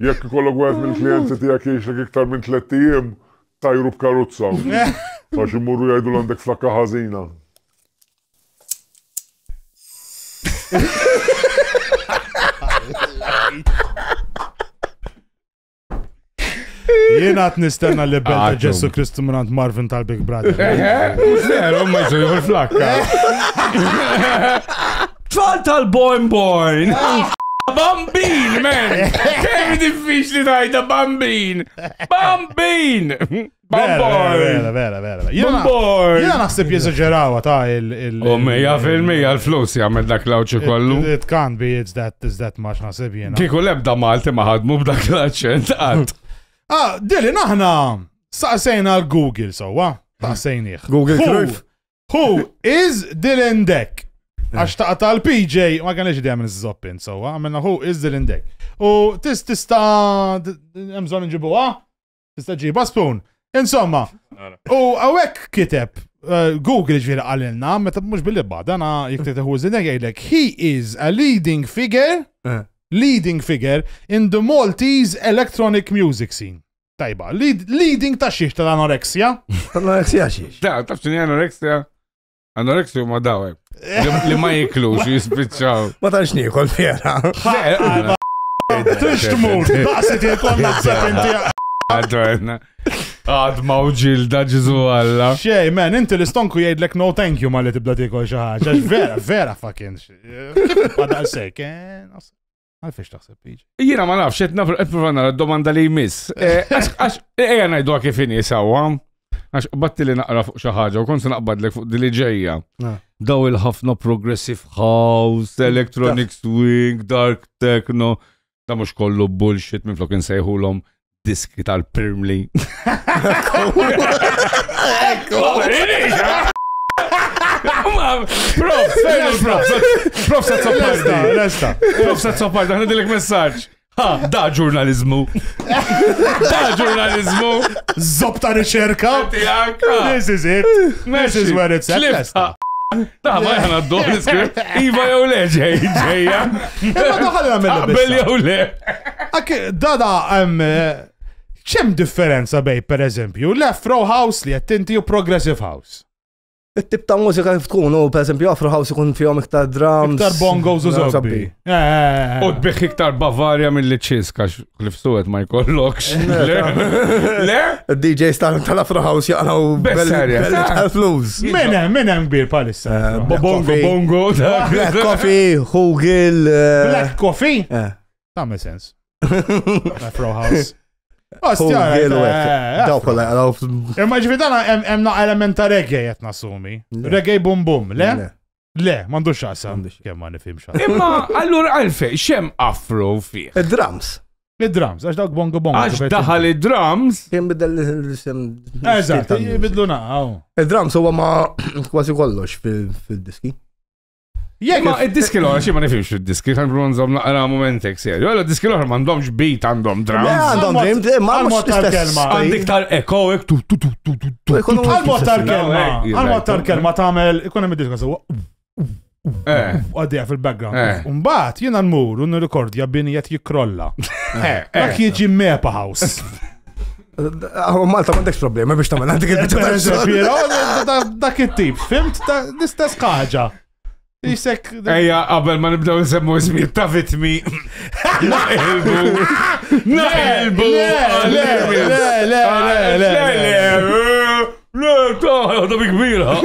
[SPEAKER 8] jekk ikollok wieħed mill-klijenti tiegħek jgħixlek iktar minn 3 ijiem, tajru b'karuzza. Għax imurru jgħidu l-għandek flakka ħażina.
[SPEAKER 2] Jien għat nistenna li bella Ġessu Kristu minant Marvin tal-Big Brother.
[SPEAKER 4] Zero, ma jġu l-flakka. Tfal tal-boin. Bambin, man! Kemm diffiċli tajda bambin! Bambin!
[SPEAKER 2] Vera. Jena naħseb jeżagġerawa ta'
[SPEAKER 4] U 100% l-flus jgħamil dak l-awċi kollu.
[SPEAKER 2] It can't be, it's that much naħseb jena.
[SPEAKER 4] Kiku lebda Malti maħadmu b'dak l-accent għad.
[SPEAKER 2] Dili naħna saqsejna l-Google sowa. Saqsejniħ.
[SPEAKER 3] Google Cruyff.
[SPEAKER 2] Who is Dilindek? Għax ta' tal-PJ, ma għanleġi di għamil z-zoppin, so għamilna who is Dilindek. U tista, mżon nġibu, tista ġiba spoon. Insomma, u għawek kiteb, Google ġviri għalilna, meta mux bil-libba, dana jikteta who is Dilindek għajdlek, he is a leading figure in the Maltese electronic music scene. Tajba, leading ta' xiex tal-anorexia?
[SPEAKER 3] Tal-anorexia xiex?
[SPEAKER 4] Da, tafċini anorexia? Anorexia ma dawek. Li ma jiklux, jispiċċaw.
[SPEAKER 3] Ma tanx nikol fjera.
[SPEAKER 2] Trix tmur, daqset jikon naħseb inti.
[SPEAKER 4] Għadwena. Għad mawġilda ġizu għalla.
[SPEAKER 2] Xej, man, inti l-istonku jgħidlek no thank you ma li tibda tikol xaħġa. Vera fucking. Għadda għal-sek, għalfiex taħseb iġi.
[SPEAKER 4] Jina ma nafx, etprofana d-domanda li jmiss. Għax, eja najdu għakifini sawa. Għax batti li naqra fuq xaħġa u kon se naqbadlek fuq dili ġejja. Daw il-ħafna progressive house, electronic swing, dark techno. Da mux kollu bullshit minn flok nsejħulhom diski tal-Pirmli. Prof, sa t-sopparda, għana dilek messaċ. Da ġurnalizmu.
[SPEAKER 2] Zob ta' riċerka. This is it. This is where it's at.
[SPEAKER 4] Ta' ma jħana d-dol iskript. Iva jew le ġejja.
[SPEAKER 2] Imma daħalina
[SPEAKER 4] Taqbel jew le.
[SPEAKER 2] Dada, ċem differenza bej, per eżempju, l-Afro House li jettinti u Progressive House?
[SPEAKER 3] Il-tip ta' mużika kif tkun, u per esempio Afro House ikun fihom iktar drums.
[SPEAKER 2] Iktar bongos u zobbi.
[SPEAKER 4] U tbiħ iktar Bavaria mill-li ċiska, li f'suwet ma jkollokx. Le?
[SPEAKER 3] Il-DJ tal-Afro House jaqnaw bel-flus.
[SPEAKER 2] Minnem kbir palissa.
[SPEAKER 4] Bongo.
[SPEAKER 3] Black Coffee, Hugil.
[SPEAKER 2] Black Coffee? Tamme sens. Afro House.
[SPEAKER 3] Daw kolla jaqnaw.
[SPEAKER 2] Imma ġvidana emna elementa reggae jett nasumi. Reggae bum bum, le? Le, mandu xasa. Kem ma nifim xasa.
[SPEAKER 4] Imma, allura għalfej, xem afro fih?
[SPEAKER 3] Il-drums.
[SPEAKER 2] Il-drums, għax dawk bongo bongo.
[SPEAKER 4] Għax daħal il-drums?
[SPEAKER 3] Kien bidel l-isem.
[SPEAKER 2] Eżat, jibidlu naqaw.
[SPEAKER 3] Il-drums huwa ma kważi kollox fil-diski.
[SPEAKER 4] Ma id-diski l-għora xie ma nifimx il-diski, kan bronzom naqra momentek serju. Għalla diski l-għora mandomx beat għandhom drums.
[SPEAKER 3] Għandhom drums, ma
[SPEAKER 2] għal-mot tal-kelma.
[SPEAKER 4] Għandik tal-eko,
[SPEAKER 2] Għal-mot tal-kelma. Għal-mot tal-kelma tamel, ikun hemm id-diska sewa. Għaddija fil-background. Umbat, jena n-mur, un-rekordja binijiet jikrolla. Dak jieġi mepa house.
[SPEAKER 3] Malta m'għandekx problema biex tagħmel għandik
[SPEAKER 2] il-biċċa. Dak it-tip, fimt? L-istess ħaġa. Jisek.
[SPEAKER 4] Ejja, qabel ma nibdew nsemmu ismijiet ta' vitmi. Naħilbu. Le, ta' kbira.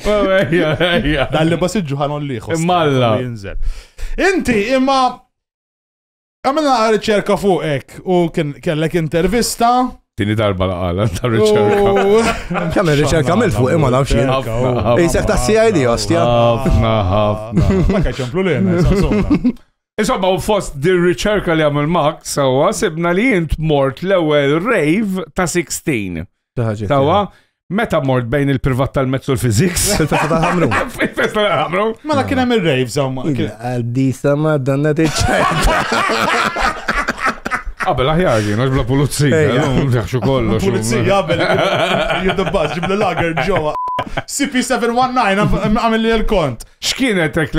[SPEAKER 4] Ejja.
[SPEAKER 2] Dalli basidġu ħanon liħu.
[SPEAKER 4] Malla.
[SPEAKER 2] Inti, imma għamilna riċerka fuqek u kellek intervista.
[SPEAKER 4] Tini darba laqala ta' riċerka.
[SPEAKER 3] Kamil riċerka mill fuq imma nafx jien. Ejsek ta' CID, ostja.
[SPEAKER 4] Ħafna.
[SPEAKER 2] Ma kaċemplu l-jena,
[SPEAKER 4] Insomma, u fost di riċerka li għamil Max, sawa, sibna li jint mort l-ewel rave ta' 16. Sawa, meta mort bejn il-privat tal-mezzu l-fiziks.
[SPEAKER 3] Fil-festa tal-ħamru.
[SPEAKER 4] Fil-festa tal-ħamru.
[SPEAKER 2] Ma kien hemm il-rave, sawa.
[SPEAKER 3] Għaddi sama danna t-ċajta.
[SPEAKER 4] Qabel aħjar għin, għax bla pulizija, nħaxu kollu.
[SPEAKER 2] Pulizija, qabel, jiddabbaż, ġibla lager ġowa. CP719 għamil li l-kont.
[SPEAKER 4] X'kienet ek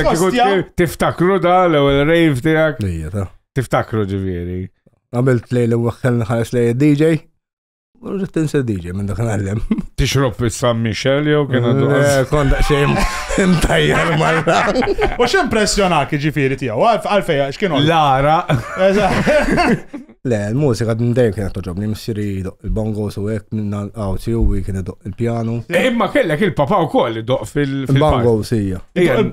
[SPEAKER 4] tiftakru da l-ewel rave tijak? Tiftakru ġivjeri.
[SPEAKER 3] Għamil t-lej l-waħħel nħares lej DJ. Rrit tinser DJ minn dak għallem.
[SPEAKER 4] Tixrob San Michel jew kien għadu?
[SPEAKER 3] Konda xejn imtajjar marra.
[SPEAKER 2] U x'impressjonak ġifieri tiegħu? Għalfejn x'kienu?
[SPEAKER 4] Lara.
[SPEAKER 3] Le, l-mużika d-ndejn kienet toġobni, missiri il-bongos u għek minna għawzi u kienet il-piano.
[SPEAKER 4] Imma kellek il-papa u koll doq
[SPEAKER 3] fil-bongos, hija.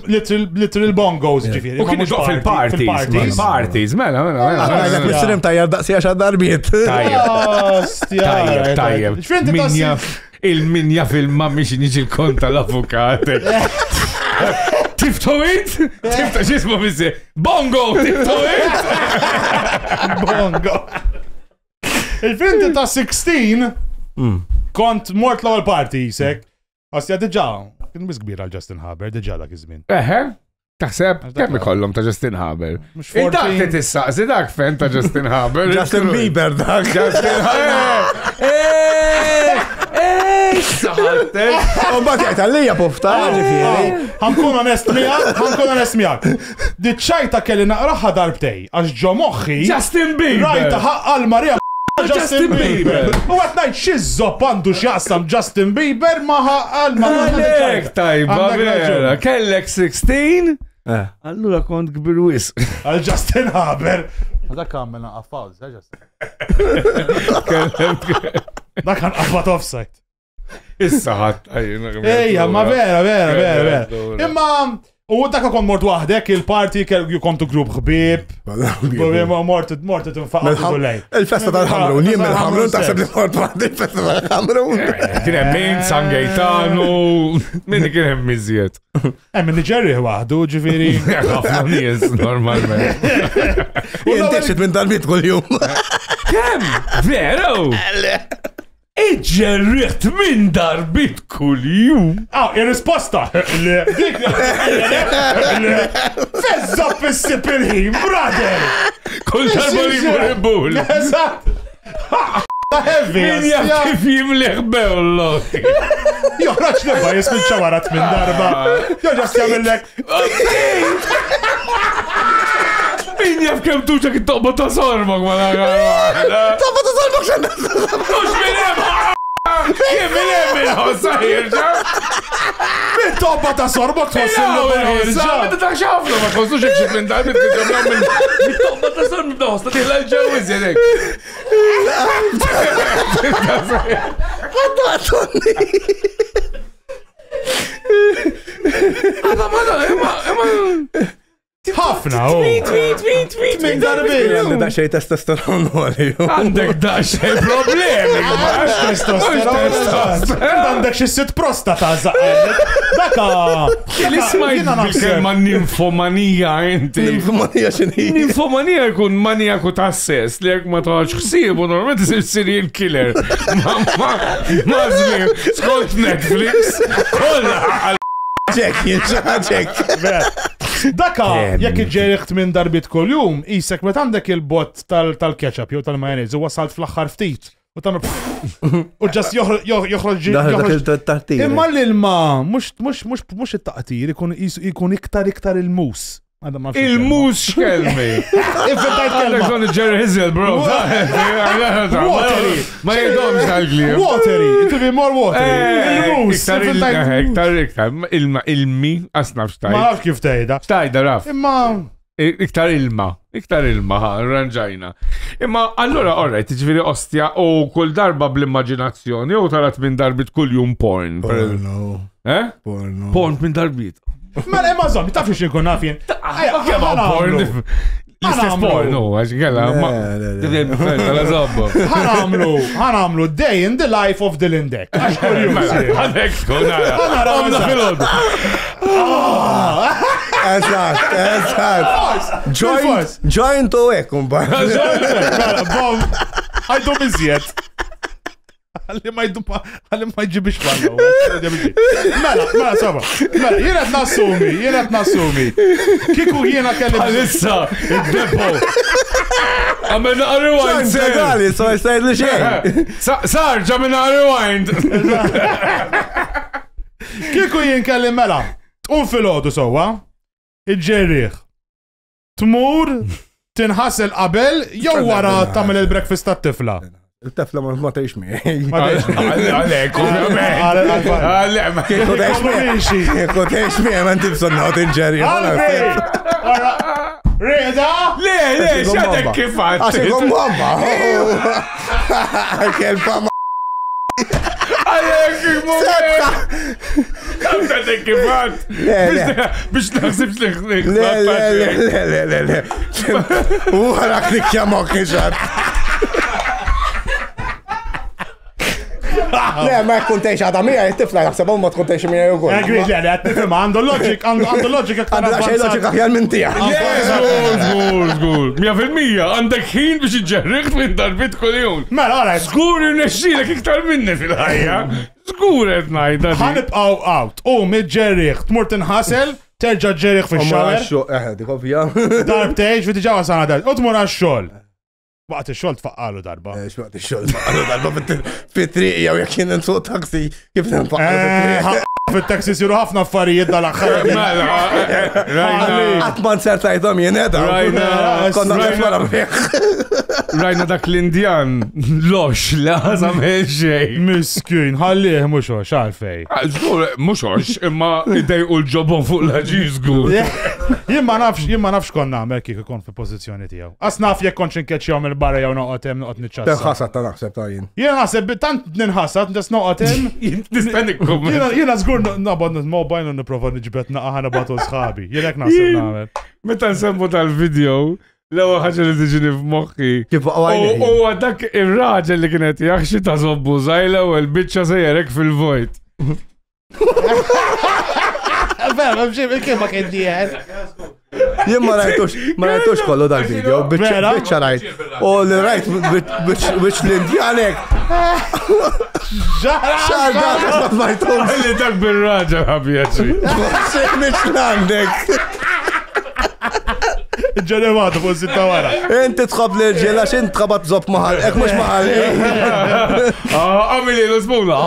[SPEAKER 2] Literal bongos ġifieri.
[SPEAKER 4] U kien doq fil-parties. Parties, mela.
[SPEAKER 3] Għajlek missirim tajjar daqsi għaxa darbiet.
[SPEAKER 4] Tajjeb. Il-minja fil-mammi xiniġi l-konta l-avukat. Tiftoit? Tiftoit, xismu bizzi? Bongo, tiftoit?
[SPEAKER 2] Bongo. Il-finti ta' 16 kont mort l-ewwel party jisek. Għastja diġà, kien bis kbir għal Justin Haber, diġà dak iż-żmien.
[SPEAKER 4] Taħseb, kemm ikollhom ta' Justin Haber? Dak li tissaqsi dak fen ta' Justin Haber.
[SPEAKER 3] Justin Bieber dak.
[SPEAKER 4] Justin Haber. Saħatek.
[SPEAKER 3] Mbagħad jgħid għalija pofta, ġifieri.
[SPEAKER 2] Ħankun onest miegħek. Diċċajta kelli naqraħa darbtej għax ġo moħħi.
[SPEAKER 4] Justin Bieber.
[SPEAKER 2] Rajta ħaqqal Marija Justin Bieber. U għat najt xizzop għandu xjaqsam Justin Bieber ma ħaqqal Marija.
[SPEAKER 4] Għalek tajba vera. Kellek 16? Allura kont kbir wisq.
[SPEAKER 2] Għal Justin Haber. Dak għamilna għaffawz, Justin. Dak għan għaffat offside.
[SPEAKER 4] Issa ħadd.
[SPEAKER 2] Ejja, ma vera. Imma, u dak kon mort waħdek, il-party kom tu grupp ħbib. Mort tinfaqqa lej.
[SPEAKER 3] Il-festa tal-ħamrun, jiem il-ħamrun taħseb li mort waħdek il-festa tal-ħamrun.
[SPEAKER 4] Kien hemm min San Gaetano, min kien hemm miżjed.
[SPEAKER 2] Hemm Niġerri waħdu, ġifieri.
[SPEAKER 4] Ħafna nies normalment.
[SPEAKER 3] Jintexxet minn darbit kuljum.
[SPEAKER 4] Kemm? Veru? Iġġerriħt minn darbit kuljum.
[SPEAKER 2] Ir-risposta. Fezzab is-sip il-ħin, brother.
[SPEAKER 4] Kull darba li jmur il-bul.
[SPEAKER 2] heavy.
[SPEAKER 4] Min jaf kif jimliħ bewlo.
[SPEAKER 2] Joħraċ nibba jismin ċawarat minn darba. Joħraċ jgħamillek.
[SPEAKER 4] Min jaf kem tuċa kit toqba ta' sorbok ma la.
[SPEAKER 3] Toqba ta' sorbok xanna.
[SPEAKER 4] Tux minn hemm. Kif minn ħossa jirġa?
[SPEAKER 2] Min toqba ta' sorbok tħossillu
[SPEAKER 4] jirġa? Meta ta' xafna ma tħossux iċċib minn dar minn toqba ta' sorbok b'doħsta tiħla l-ġawiz jenek.
[SPEAKER 3] Għadda għatonni.
[SPEAKER 4] Għadda
[SPEAKER 2] ħafna,
[SPEAKER 4] tweet
[SPEAKER 2] minn darbin.
[SPEAKER 3] Għandi daċċej testosteron għalli.
[SPEAKER 4] Għandek daċċej problemi.
[SPEAKER 2] Għandek xie sit prostata zaqqek. Daka.
[SPEAKER 4] L-ismajt kelma ninfomanija inti.
[SPEAKER 3] Ninfomanija xini.
[SPEAKER 4] Ninfomanija jkun manijaku ta' sess li jek ma taħġ xsibu normalment isir serial killer. Ma zmin, skont Netflix. Kolla.
[SPEAKER 3] ċek.
[SPEAKER 2] Daka, jekk iġġeriħt minn darbit kol-jum, isek met għandek il-bot tal-ketchup jew tal-majonez u wasalt fl-axħar ftit. U tamil u ġast joħroġ imma l-ilma, mux it-taqtir, ikun iktar il-mus.
[SPEAKER 4] Il-mus xkelmi. Għandek zon il-Jerry Hizzle, bro. Ma jidomx għal-gli.
[SPEAKER 2] Watery, it will be more watery. Il-mus.
[SPEAKER 4] Iktar ilmi, asnaf xtajda.
[SPEAKER 2] Ma għaf kif tajda.
[SPEAKER 4] Xtajda, raf.
[SPEAKER 2] Imma.
[SPEAKER 4] Iktar ilma, ranġajna. Imma, allora, orrejt, ġviri ostja u kull darba bl-immaġinazzjoni u tarat minn darbit kull jum porn.
[SPEAKER 3] Porno.
[SPEAKER 4] Porno. Porn minn darbit.
[SPEAKER 2] Ma le mażom, tafx xinkun nafjen.
[SPEAKER 4] L-istess porno, għax għella, ma.
[SPEAKER 2] ħanamlu day in the life of the Lindek.
[SPEAKER 4] Għadek, għadna fil-ħodu.
[SPEAKER 3] Eżat. Join to ekum, ba.
[SPEAKER 2] Għajdu bizziet. Għalli ma jġibix fallu. Mela, saba. Mela, jenet nassumi. Kiku jena kelli.
[SPEAKER 4] Għalissa, id-depo. Għamena rewind.
[SPEAKER 3] Għalli, so jistajt li xej.
[SPEAKER 4] Sar, ġamena rewind.
[SPEAKER 2] Kiku jen kelli mela. Fil-ħodu sowa. Iġġerriħ. Tmur, tinħassel qabel, jew wara tamil il-breakfast tat-tifla.
[SPEAKER 3] Il-tefla ma teħx mi.
[SPEAKER 4] Għalek,
[SPEAKER 3] Għalek, Kieku teħx mi, għan tibson not inġeri.
[SPEAKER 2] Reda?
[SPEAKER 4] Le, xadek kifat.
[SPEAKER 3] Għaxikon mamma. Kelpa ma.
[SPEAKER 4] Għalek, Kam xadek kifat. Bix naħsibx li
[SPEAKER 3] Le. U għarak li kjamok iġad. Le, ma jkuntex għada mija, jittifla jaxseb ma tkuntex mija jugur.
[SPEAKER 2] Għagri, le, għattifim, għandu loġik aktar.
[SPEAKER 3] Għandu xej loġik aħjar minn tija.
[SPEAKER 4] Zgur. 100% għandek ħin biex iġġerriħt minn darbit kol-jum.
[SPEAKER 2] Mela, għara,
[SPEAKER 4] zgur irnexxilek iktar minni fil-ħajja. Zgur qed ngħidha.
[SPEAKER 2] Ħanibqgħu out, mid-ġerriħ, tmur tinħasel, terġa' ġerriħ fix-xawer.
[SPEAKER 3] Dik ovvja.
[SPEAKER 2] Darbtejx, viti ġawa sana dar. U tmur għax-xogħol. Waqt il-xol tfaqqalu darba.
[SPEAKER 3] Waqt il-xol tfaqqalu darba fit-triq jew jekk jien nsuq taksi kif nfaqqalu fit-triq.
[SPEAKER 2] Fit-taxi siru ħafna affarijiet dal-axħar.
[SPEAKER 3] Għatman sertajtom jien edha. Konna nifmara bieħ.
[SPEAKER 4] Rajna dak l-Indjan, lox, laħzam xej.
[SPEAKER 2] Miskin, ħallih muxox, għalfej.
[SPEAKER 4] Zgur, muxox, imma idej u l-ġobon fuq l-ħagġi zgur.
[SPEAKER 2] Jien ma nafx konna għamel kik ikon fi pozizjoni tijaw. Asnaf jek konċin keċjom il-barra jaw noqotem noqot nitċassa.
[SPEAKER 3] Tenħasat ta' naħseb ta' jien.
[SPEAKER 2] Jien naħseb, tant ninħasat, nis noqotem. Jien zgur nabad mobile u niprofa nġibet naqaħana batu sħabi. Jien jek naħseb naħmel.
[SPEAKER 4] Meta nsemmu tal-video, l-ewwel ħaġa li tiġini f'moħħi.
[SPEAKER 3] Kif għajni.
[SPEAKER 4] U għadak ir-raġel li kienet jaħxi ta' zobbu żajla u l-biċċa sejjerek fil-vojt.
[SPEAKER 2] Vera, kif ma kien diħed?
[SPEAKER 3] Jien ma rajtux kollu dal-video, biċċa rajt. U li rajt biċ l-Indjanek. Xar dak ma rajtux.
[SPEAKER 4] Li dak bil-raġel ħabjaċi.
[SPEAKER 3] Biċ l-Indjanek.
[SPEAKER 2] Ġenevatu fuq sitta wara.
[SPEAKER 3] Inti tħobb li ġela xin tħabat zob maħal, ek mux maħal.
[SPEAKER 4] Għamili l-sbula.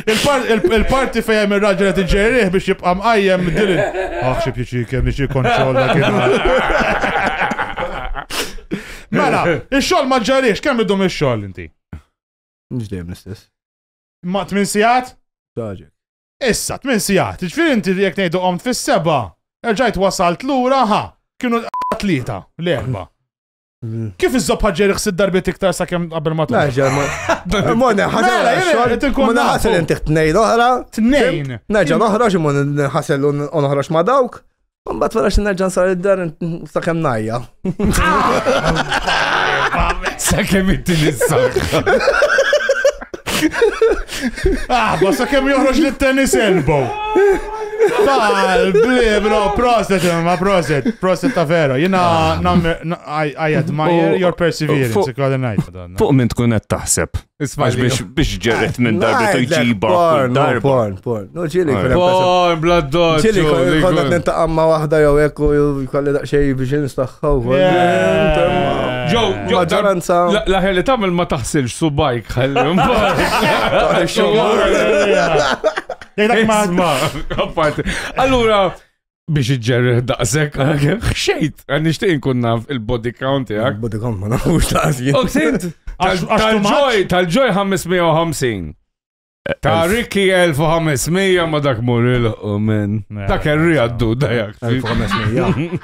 [SPEAKER 2] Il-parti fejem il-raġel għet ġerriħ biex jibqa mqajjem dilin. Xib jiċikem li xie kontrolla kiena. Mela, il-xol ma ġarriħx, kemm idum il-xol inti?
[SPEAKER 3] Nġdejjem l-istess.
[SPEAKER 2] Ma 8 sijat?
[SPEAKER 3] Taġek.
[SPEAKER 2] Issa, 8 sijat. Ġifir inti jek nejdu qomt fis-7. Erġajt wasalt l-ura, kienu 3 l-4. Kif iż-zob ħagġeri xsid darbit iktar sa' kem qabel ma
[SPEAKER 3] Neġa, monna ħasel inti t-nejn oħra.
[SPEAKER 2] T-nejn?
[SPEAKER 3] Neġa noħroġ monna ħasel unoħroġ ma' dawk. Mbatt wara xin nerġa' nsar id-dar sa' kem najja.
[SPEAKER 4] Sa' kem inti nissaħ.
[SPEAKER 2] Sa' kem joħroġ li t-tennis elbow. Bro, proset ta' vero. I admire your perseverance.
[SPEAKER 9] Fuq minn tkun qed taħseb. Biex ġerret minn darbi tu jġiba.
[SPEAKER 3] Porn. No ġili.
[SPEAKER 4] Porn, bladdot.
[SPEAKER 3] Ġili konna nintaqamma wahda jew ekku jkolli daqxej biex nistaxħaw. Maġġoranza.
[SPEAKER 4] Laħel li tamil ma taħsilx subajk ħalli. Allura, biex iġġerri daqsek, xejt, nishtiq nkun naf il-body count jgħak.
[SPEAKER 3] Body count ma nafux laqsien.
[SPEAKER 4] Oksint, tal-ġoj 550. Ta' Ricky 1500 ma dak muril u minn. Dak erri għaddu dajak.
[SPEAKER 3] 1500.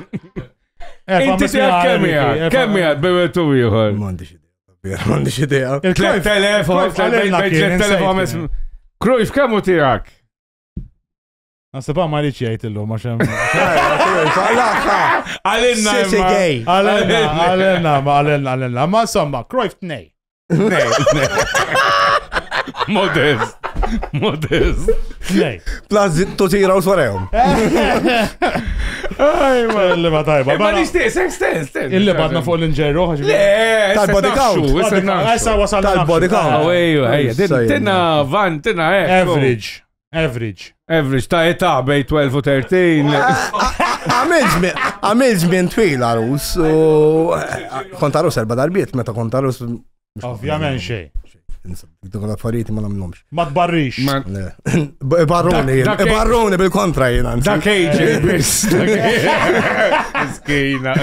[SPEAKER 4] Inti tijak kemm jgħad bewetu jħor?
[SPEAKER 3] Mandiċ idea.
[SPEAKER 4] 3,500. Krujf, kemmu tijak?
[SPEAKER 2] Nasib ma liċi jgħajtillu, ma xem. Għalinna, ma insomma, Krujf t-nej.
[SPEAKER 4] Modest. Nej.
[SPEAKER 3] Plus tutira u svarejum.
[SPEAKER 2] Il-liba tajba.
[SPEAKER 4] Ma nishtiq, stess.
[SPEAKER 2] Il-liba għadna fuq l-inġerru.
[SPEAKER 3] Tal-body count. Tal-body count.
[SPEAKER 4] Tina
[SPEAKER 2] Average.
[SPEAKER 4] Ta' età bej 12 u 13.
[SPEAKER 3] Għamilġ minn twil għarus. Kontarus erba darbiet, meta kontarus.
[SPEAKER 2] Ovvjament xej.
[SPEAKER 3] Dukkan affarijiet ma namnomx.
[SPEAKER 2] Ma tbarrix.
[SPEAKER 3] Barroni bil-kontra jena.
[SPEAKER 4] Da kejġi bis. Skina.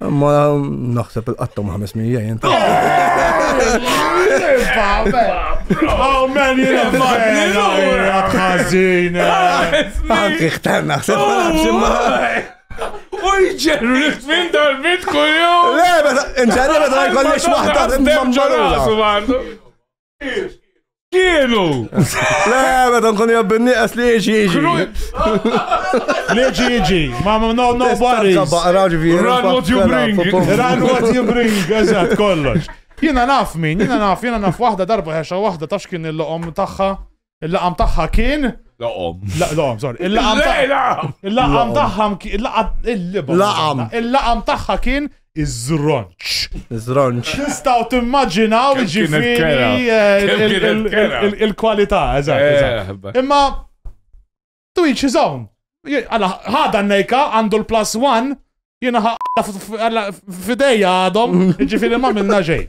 [SPEAKER 3] Ma naħseb il-qattom 500 jent.
[SPEAKER 2] Oh man, jena għazin.
[SPEAKER 3] Anki xtar naħseb.
[SPEAKER 4] Uj, ġerru minn dal-bit kull-jum.
[SPEAKER 3] Nġerru beda jkollix waħda.
[SPEAKER 4] Kienu.
[SPEAKER 3] Beda nkun jabbinni għas li ġiġi.
[SPEAKER 2] Ma no worries.
[SPEAKER 4] Run what you bring. Eżat, kollox.
[SPEAKER 2] Jena naf wahda darba ħexa wahda tax kien il-laqom taħħa kien. Laqom, sorry. Il-laqam taħħa kien iż-żronċ. Nistaw timmaġinaw ġifiri il-kwalità, eżatt. Imma, to each his own. Ħada n-nejka għandu l+1, jena fideja għadhom, ġifiri ma minna ġej.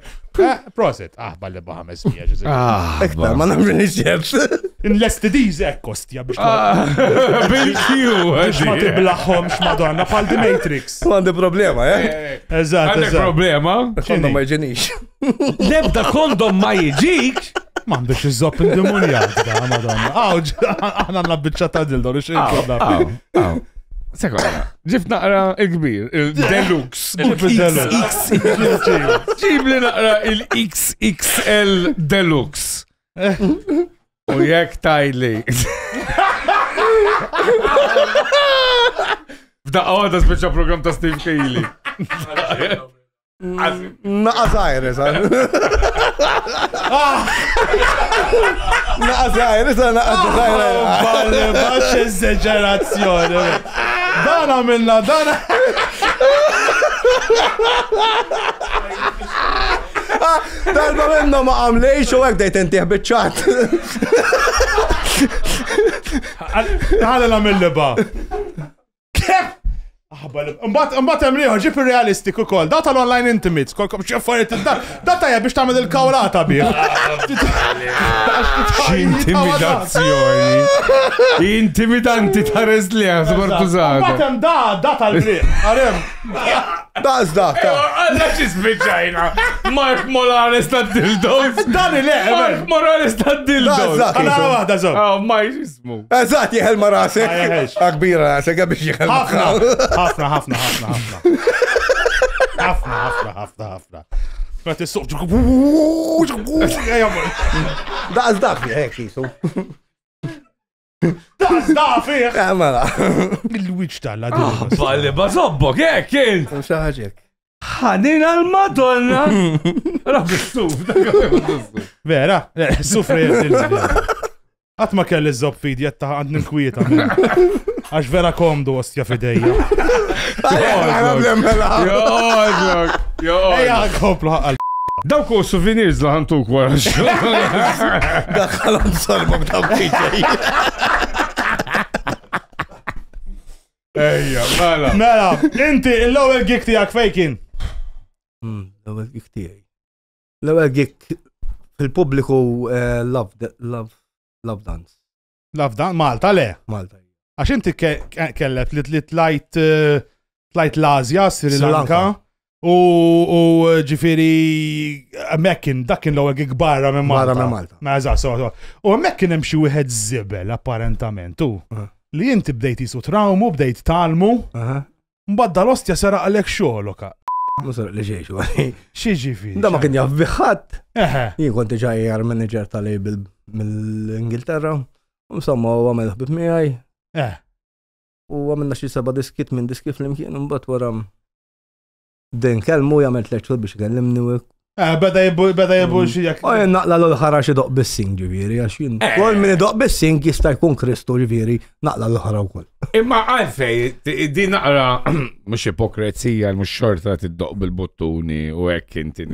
[SPEAKER 2] Proset, balli baħames mija ġizir.
[SPEAKER 3] Ektar, ma namrin iġġeb.
[SPEAKER 2] In-l-STDs ekkostja biex
[SPEAKER 4] bil-Q.
[SPEAKER 2] ma tiblaħħom x'madonna pal The Matrix.
[SPEAKER 3] Għandi problema,
[SPEAKER 2] Eżatt.
[SPEAKER 4] Għandek problema?
[SPEAKER 3] Kondom ma jġenix.
[SPEAKER 9] Lebda kondom ma jġik?
[SPEAKER 2] M'għandux iż-zopp indemonjat da, madonna. Aħna għandna biċċa ta' dildo, rix
[SPEAKER 4] Aw. Sekonda, ġift naqra il-kbir, il-Deluxe. Ġib li naqra il-XXL Deluxe. U jek tajli. F'daqqa għada speċa program ta' Steve Cayley.
[SPEAKER 3] Naqazajri, sa' naqazajri, sa' naqazajri.
[SPEAKER 2] Balli, baċ eżagerazzjoni. Dana minna, dana.
[SPEAKER 3] Darba minna ma għamlejx u għek dejt intiħ bieċċat.
[SPEAKER 2] Għalli namil-liba. Kep? Mbatt emriħu, ġip il-realistik u kol. Da tal-online intimates, kolkom xaffariet da tajja biex tamil il-kawlata bieħ.
[SPEAKER 4] Intimidazzjoni. Intimidanti ta' rezli għazbartużata.
[SPEAKER 2] Mbatt da tal-briħ. Għarem.
[SPEAKER 3] Da.
[SPEAKER 4] Għalla ċisbicċajna. Mark Morales ta' dildos.
[SPEAKER 2] Dani le,
[SPEAKER 4] Mark Morales ta' dildos.
[SPEAKER 2] Għana għada zom.
[SPEAKER 4] Ma jismu.
[SPEAKER 3] Eżat, jieħel ma rasek. Akbira rasek, għabiex jieħel ma
[SPEAKER 2] ħafna. Ma tissuq.
[SPEAKER 3] Da fieħ, xisu.
[SPEAKER 2] Da fieħ.
[SPEAKER 3] Mela.
[SPEAKER 2] Il-wiċ tal-la.
[SPEAKER 4] Balli bazobbok, kien.
[SPEAKER 3] Xaħġek.
[SPEAKER 4] ħanin għal-Madonna. Rabbi s-suf.
[SPEAKER 2] Vera, s-sufri għatma kelli z-zob fid jetta għandni l-kwieta. Għax vera komdu ostja fidejja. Ejja għoplu ħaqqal.
[SPEAKER 4] Dawk u souvenirs la ħantuk wara xo.
[SPEAKER 3] Daħħalom sorbok dawk DJ.
[SPEAKER 4] Ejja,
[SPEAKER 2] mela, inti l-ewwel gig tiegħek fejkin?
[SPEAKER 3] L-ewwel gig tiegħi. L-ewwel gig fil-pubbliku Love Dance.
[SPEAKER 2] Love Dance? Malta le?
[SPEAKER 3] Malta.
[SPEAKER 2] Għax inti kellet li tlajt l-Azja, Sri Lanka, u ġifiri Mekkin, dakin l-ewwel gig barra minn Malta.
[SPEAKER 3] Barra minn Malta.
[SPEAKER 2] U Mekkin hemm xi wieħed żibel apparentament, li inti bdejt jisu trawmu, bdejt talmu, mbagħad dal-ostja sara għalek xogħloka.
[SPEAKER 3] Musar li ġejxu.
[SPEAKER 2] Xieġifi?
[SPEAKER 3] Da ma kien jafbiħat. Jien konti ġajjar manager tal-label mill-Ingilterra. Insomma, u għamil ħbib miħaj. U għamilna xie 7 diskit minn diski fl-imkien, mbagħad wara din kelmu jagħmel 3 xhur biex ikellimni u
[SPEAKER 2] beda jibbu xijak.
[SPEAKER 3] U jen naqla l-ħara xie doq bis-sing ġiviri, għax jien. Kol minni doq bis-sing jista' jkun Kristu ġiviri, naqla l-ħara u kol.
[SPEAKER 4] Imma għalfej, di naqra, mux ipokrezija, mux xorta t-doq bil-bottuni u ekk inti.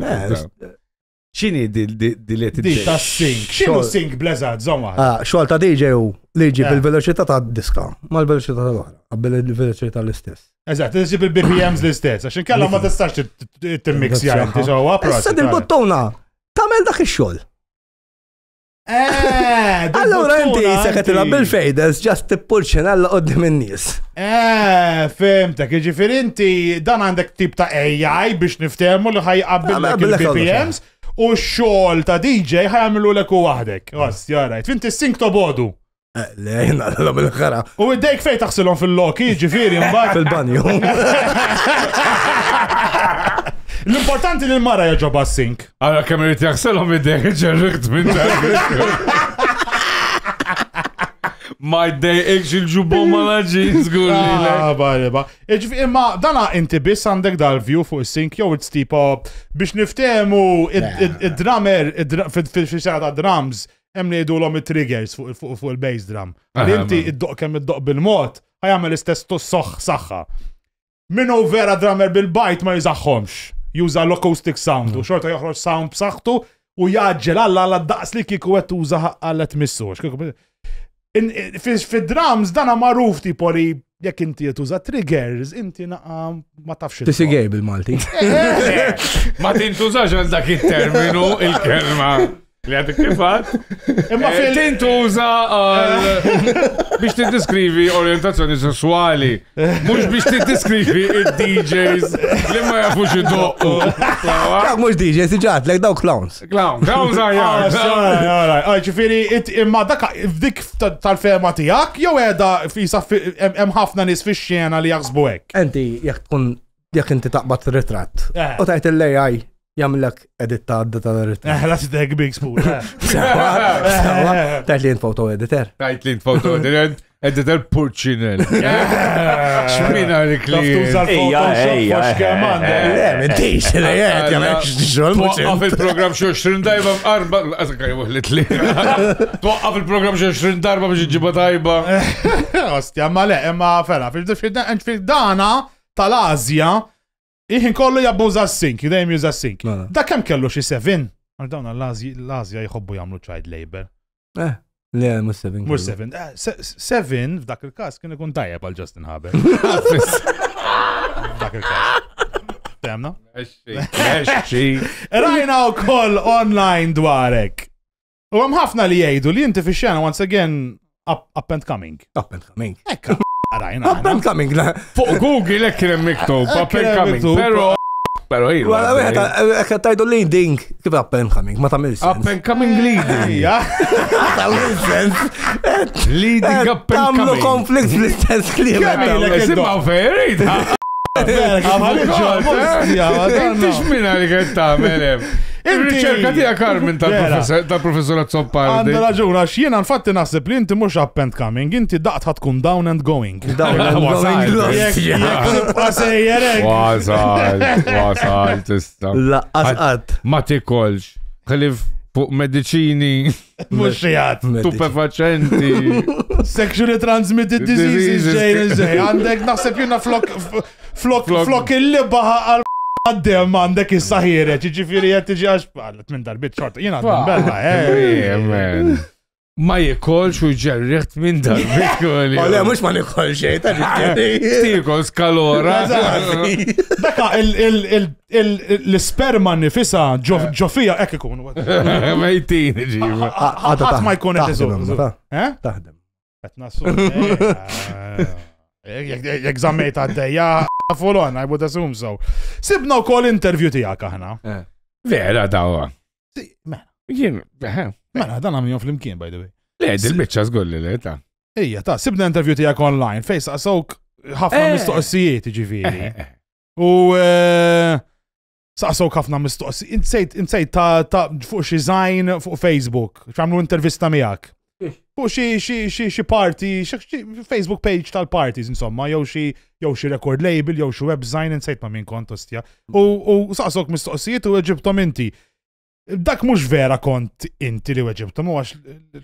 [SPEAKER 4] ċini di li
[SPEAKER 2] Di ta' sing. Xinu sing blazad, zomma?
[SPEAKER 3] Xol ta' DJ u liġi bil-veloċità ta' diska, ma l-veloċità tal-oħra, bil-veloċità l-istess.
[SPEAKER 2] Eżatt, tiġi bil-BPMs l-istess, għaxin kalla ma tistax t-mix jgħajn, tiġawa.
[SPEAKER 3] Issa dil-bottuna, tamel dak il-xol. Allora inti seħetila bil-fejders, ġast t-pulċinella qoddim in-nies.
[SPEAKER 2] Fimtek, ġifir inti dan għandek tip ta' AI biex niftehmu li ħajqabbilek il-BPMs u x-xogħol ta' DJ ħajgħamilu lek u waħdek. Ostja, rajt, finti s-sink tobodu.
[SPEAKER 3] Le, jina bil-ħara.
[SPEAKER 2] U id-dejk fej taħsilhom fil-loki, ġifiri, mbagħad.
[SPEAKER 3] Fil-banju.
[SPEAKER 2] L-importanti li l-mara jaġoba s-sink.
[SPEAKER 4] Għara kemm irid jaħsilhom id-dejk ġerrikt minn dak. Ma id-dejk il-ġubbu ma laġin, zgur li.
[SPEAKER 2] Imma dana inti biss għandek dal-view fuq is-sink jew it's-tipo biex niftehmu id-drummer fil-xara ta' drums hemm li jgħidulhom it-triggers fuq il-bass drum. Inti id-doq kemm id-doq bil-mod ħajjagħmel istess saħħa. Minnu vera drummer bil-bajt ma jiżaħħomx. Juża l-acoustic sound u xorta joħroġ sound b'saħħtu u jaġġel alla daqs li kieku qed tuża ħalla tmissux. Fid-drums dana magħruf tipo li jekk inti tuża triggers, inti ma tafx.
[SPEAKER 3] Tisigej bil-Malti.
[SPEAKER 4] Ma tintużax għal dak it-terminu il-kelma. Li għadek kifat? Imma tintuża biex tiddiskrivi orientazzjoni sessuali, mux biex tiddiskrivi il-DJs li ma jafux id-doqqu.
[SPEAKER 3] Dak mux DJs, iġat, like daw clowns.
[SPEAKER 4] Clowns għajja.
[SPEAKER 2] Ġifiri, imma dik tal-fema tijak, jow għeda fisa hemm ħafna nis fi xjena li jaxbu hekk.
[SPEAKER 3] Enti, jek inti taqbad ritratt, u tajt il-AI, jamlek editta għadda tal-ritratt.
[SPEAKER 2] La t-deg big spoon.
[SPEAKER 3] Tajt li foto editor.
[SPEAKER 4] Tajt li foto editor Purcinell. Xmina li klient.
[SPEAKER 3] Mentix, li jgħet,
[SPEAKER 4] Twaqqaf il-program xo 20 darba arba, għazakaj wuħlit li. Twaqqaf il-program xo 20 darba biex ġiba tajba.
[SPEAKER 2] Ostja, ma le, ma fera, fil-dana tal-Azja, iħin kollu jabbuża s-sink, jidejm juża s-sink. Da kem kellu xi 7? Għal dawna l-Azja jħobbu jagħmlu child labor.
[SPEAKER 3] Le, mux 7.
[SPEAKER 2] Mux 7. 7 f'dak il-każ kien ikun tajjeb għal Justin Haber. F'dak il-każ. Temna? Rajna wkoll online dwarek. U hemm ħafna li jgħidu li inti fix-xena once again up and coming.
[SPEAKER 3] Up and coming.
[SPEAKER 2] Ekka rajna.
[SPEAKER 3] Up and coming.
[SPEAKER 4] Fuq Google hekk kien miktub up and coming. Pero jgħidu.
[SPEAKER 3] Ekka tajdu leading. Kif up and coming? Ma tamil sens.
[SPEAKER 4] Up and coming leading.
[SPEAKER 3] Ma tamil sens.
[SPEAKER 4] Leading up and coming.
[SPEAKER 3] Tamlu konflikt fl-istess klima.
[SPEAKER 4] Simma ferit. Intix minna li għed tamelem. Il-riċerka tija Carmen tal-professorat Zoppardi.
[SPEAKER 2] Għanda raġun, għax jena nfatti naħseb li inti mux up and coming, inti daqt ħatkun down and going.
[SPEAKER 3] Down and going.
[SPEAKER 4] Wasal, tista.
[SPEAKER 3] Laqqas.
[SPEAKER 4] Ma tikolx. Xalif fuq medicini.
[SPEAKER 2] Mux jgħat.
[SPEAKER 4] Stupefacenti.
[SPEAKER 2] Sexually transmitted diseases ġej. Għandek naħseb jena flok il-liba għaddem għandek il-saħire, ġifiri jgħat tiġi għaxbaqlet minn darbit xorta. Jena għaddem bella,
[SPEAKER 4] ma jikolx u ġerriħt minn darbit kolli.
[SPEAKER 3] Għalja, mux ma nikol xej, ta'
[SPEAKER 4] Tikol skalora.
[SPEAKER 2] Daka l-sperma nifisa ġofija ek ikun.
[SPEAKER 4] Mejtini ġiva.
[SPEAKER 2] Għat ma jkun eżu.
[SPEAKER 3] Taħdem.
[SPEAKER 2] Jek zammejt għaddeja, folon, I would assume so. Sibna u kol interview tijak aħna.
[SPEAKER 4] Vera dawa.
[SPEAKER 2] Mela, dan għamiljon fl-imkien, by the way.
[SPEAKER 4] Le, dil-bicċa zgulli li ta'
[SPEAKER 2] Ija, ta' sibna interview tijak online, fejn saqsawk ħafna mistoqsijiet ġifiri. U saqsawk ħafna mistoqsijiet, insejt ta' fuq xi zajn fuq Facebook, xamlu intervista miegħek. Fuq xi party, Facebook page tal-parties, insomma, jew xi record label, jew xi website, insejt ma' min kont ostja. U saqsawk mistoqsijiet u ġibtom inti. Dak mux vera kont inti li weġibtom, u għax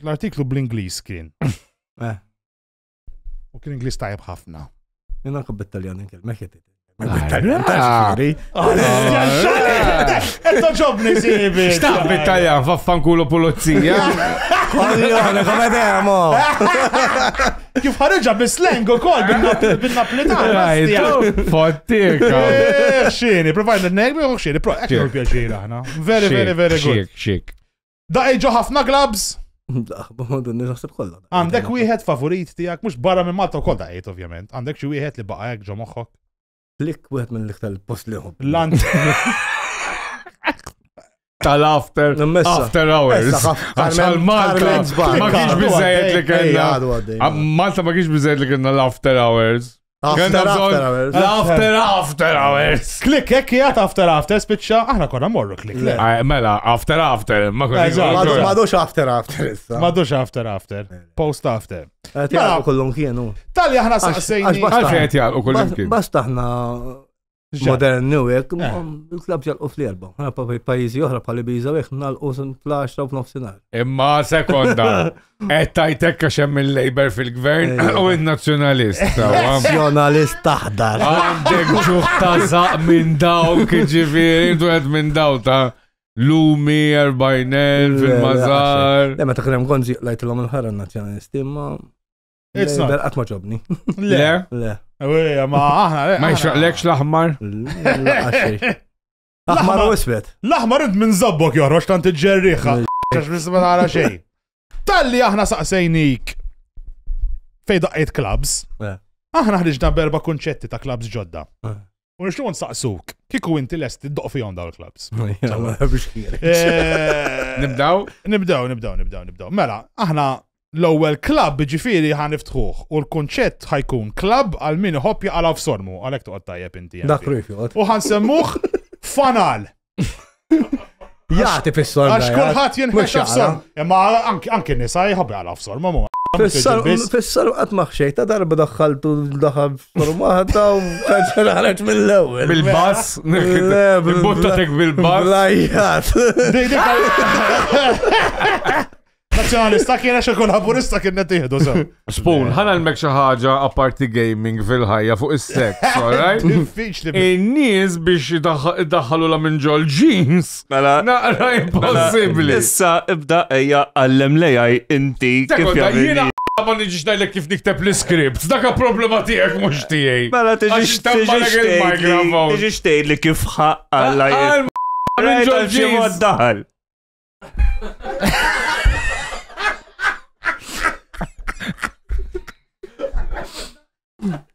[SPEAKER 2] l-artiklu bl-Inglis kien. U kien Inglis tajb ħafna.
[SPEAKER 3] Jena nkub bit-Taljan inkel, meħjet.
[SPEAKER 2] Etto ġobni sibi.
[SPEAKER 4] Xtaq bit-Taljan, vaffankulo pulizija.
[SPEAKER 3] Kollone, come demo.
[SPEAKER 2] Kif ħarġa bis-slang u kol bil-naplitan.
[SPEAKER 4] Fottika.
[SPEAKER 2] Xini, provajna n-negbi u xini, ekkur pjaċira ħna. Very, very, very good.
[SPEAKER 4] Xik.
[SPEAKER 2] Da eġo ħafna glabs?
[SPEAKER 3] Naħseb kollha.
[SPEAKER 2] Għandek wieħed favorit tiegħek, mhux barra minn Malta wkoll daqgħid ovvjament. Għandek xi wieħed li baqa' hekk ġo moħħok?
[SPEAKER 3] Klik wieħed minn l-iktar post li ħobb.
[SPEAKER 4] Tal-after hours. Għaxal Malta ma kienx bizzajet li kena. Malta ma kienx bizzajet li kena l-after hours. After hours.
[SPEAKER 2] Klik, hekk jgħat after, spiċċa, aħna konna morru klik.
[SPEAKER 4] Mela, after, ma konna.
[SPEAKER 3] Madux after issa.
[SPEAKER 2] Madux after, post after.
[SPEAKER 3] Tjaqu kollum kienu.
[SPEAKER 2] Tali aħna saqsejni.
[SPEAKER 4] Għalfejn tjaqu kollum kienu.
[SPEAKER 3] Basta aħna modern new jek, il-klab ġalqu fl-erba. Għana pajizi oħra pali biza u jek nalqu fl-10 u f'nofsinar.
[SPEAKER 4] Imma sekonda, ettajtek għaxem il-Labor fil-gvern u il-nazjonalist.
[SPEAKER 3] Nazjonalist taħdar.
[SPEAKER 4] Għandek ġuħta zaq minn daw, kħiġifiri, tu għed minn daw ta' Lumi, 40,000 fil-mazar.
[SPEAKER 3] Le, ma ta' krem konzi lajt l-għom il-ħarra nazjonalisti, ma' Labor għat ma ġobni.
[SPEAKER 2] Le?
[SPEAKER 3] Le.
[SPEAKER 2] Ma aħna.
[SPEAKER 4] Ma jxraqlekx l-aħmar?
[SPEAKER 3] L-aħmar u isbet.
[SPEAKER 2] L-aħmar id minn zabbok jorrox tant iġġerriħa. Għax bisma nara xej. Talli aħna saqsejnik fej daqqet klabs. Aħna ħriġna berba kunċetti ta' klabs ġodda. U nixtu nsaqsuk, kiku inti lest id-doq fijom daw il-klabs. Nibdaw. Mela, aħna l-ewwel klabb ġifieri ħaniftħuh u l-kunċett ħajkun klabb għal min iħobb jaqala f'sormu, għalhekk toqgħod tajjeb inti.
[SPEAKER 3] Dak rifjot.
[SPEAKER 2] U ħansemmuh fanal.
[SPEAKER 3] Jagħti fis-sormu.
[SPEAKER 2] Għax kulħadd jinħex f'sormu. Imma anke nisa jħobb jaqala f'sormu mu.
[SPEAKER 3] Fis-sormu qatt maħxej ta' darba daħħaltu daħal f'sormu waħda u ħareġ mill-ewwel.
[SPEAKER 4] Bil-bass? Buttatek bil-bass?
[SPEAKER 3] Lajjat.
[SPEAKER 2] nazzjonalista kien għax ikun laburista kien netieħdu sew.
[SPEAKER 4] Spoon, ħana l-mek xaħġa apparti gaming fil-ħajja fuq is-sex, alright? In-nies biex iddaħħalu la minn ġol jeans. Naqra impossibbli.
[SPEAKER 9] Issa ibda ejja għallem lejaj inti kif jagħmel.
[SPEAKER 4] Ma niġix najlek kif nikteb l-script, daka problema tiegħek mhux tiegħi.
[SPEAKER 9] Mela tiġix tgħidli kif ħaqqa daħal.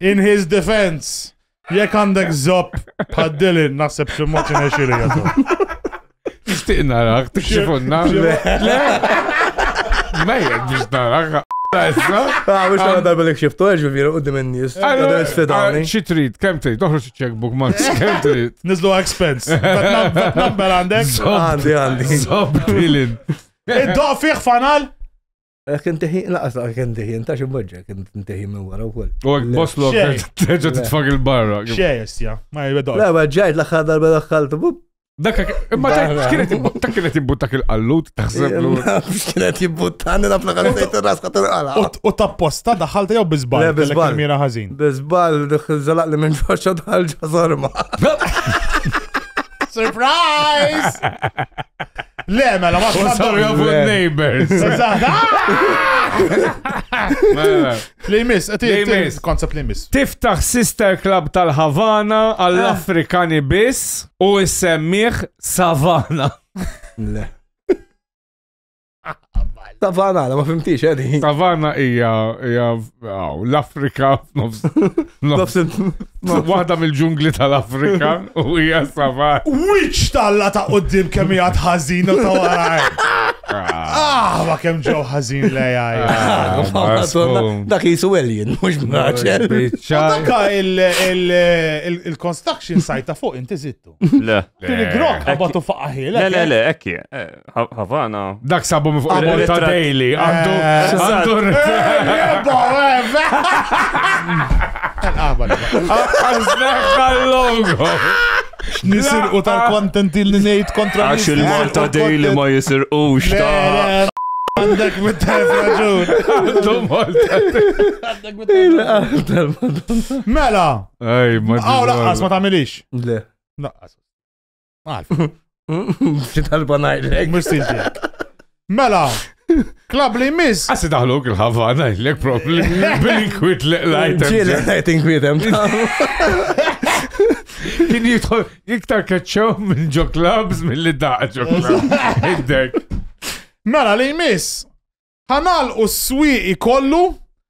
[SPEAKER 2] In his defense, jekk għandek zopp bħad-Dylan naħseb xi mod inexili jagħtu.
[SPEAKER 4] Tixtieq naraħ, tikxifunna. Mejjed biex naraħ.
[SPEAKER 3] Mux għana darba xiftu, ġviri, u d-dimennis.
[SPEAKER 4] Xi trid, kem trid, toħroġ checkbook ma kem trid.
[SPEAKER 2] Nizlu expense. Number għandek?
[SPEAKER 3] Għandi.
[SPEAKER 4] Zob Dylan.
[SPEAKER 2] Id-doq fiħ fanal?
[SPEAKER 3] Kintiħi, laqas kintiħi, inta ximboġġa, kintiħi minn wara u koll.
[SPEAKER 4] U għek boss l teġa titfag il-barra.
[SPEAKER 2] Xej, jistja, ma jibedok.
[SPEAKER 3] La, ġajt l-axħar darba daħħaltu, bub.
[SPEAKER 4] Dakka, imma kienet jibbuttak il-qallut, taħseb l
[SPEAKER 3] kienet jibbuttan, naf l-għal sejt il-ras ħatur għala.
[SPEAKER 2] U tapposta daħħalta jew bizbal?
[SPEAKER 3] Bizbal.
[SPEAKER 2] Mira ħazin.
[SPEAKER 3] Bizbal, zalaq li minn ġoċa daħal ġazorma.
[SPEAKER 2] Surprise! Le, mela, ma
[SPEAKER 4] sorry of neighbors.
[SPEAKER 2] Li miss, koncept li miss.
[SPEAKER 4] Tiftaħ Sister Club tal-Havana għall-Afrikani biss u issemmiħ Savana.
[SPEAKER 3] Le. Savana, ma fimtix, għedi.
[SPEAKER 4] Savana hija l-Afrika waħda mill-ġungli tal-Afrika u hija Savana.
[SPEAKER 2] Which talla ta' qoddim kemm hija ħażin u ta' waraj. Ma kemm ġew ħażin lejaj.
[SPEAKER 3] Dak jisu alien, mhux mnaċel.
[SPEAKER 2] Dakka il-construction site ta' fuq inti zittu.
[SPEAKER 9] Le.
[SPEAKER 2] Il-grok ħabatu faqaħi.
[SPEAKER 9] Le, ekki. Havana.
[SPEAKER 4] Dak sabu fuq il-Volta Daily. Għandu. Għazneħ
[SPEAKER 2] Nisir u tal-content il-nejt kontra
[SPEAKER 9] għax il-Malta Daily ma jisir ux ta'
[SPEAKER 2] għandek mit-tef raġun.
[SPEAKER 4] Għandu Malta
[SPEAKER 2] Daily. Mela. Għaw laqqas ma tamilix.
[SPEAKER 3] Le.
[SPEAKER 2] Laqqas. Għalf.
[SPEAKER 3] Xitalba najlek.
[SPEAKER 2] Mustintijak. Mela. Klab li miss.
[SPEAKER 4] Għassi daħluk il-ħavana, l-ek probabli bil-inkwit l-item.
[SPEAKER 3] Ġili għajt inkwitem.
[SPEAKER 4] Kien jitħol iktar kaċċaw minn ġo clubs mill-li daħ ġo clubs. Iddek.
[SPEAKER 2] Mela li miss. ħanal u s-swiqi kollu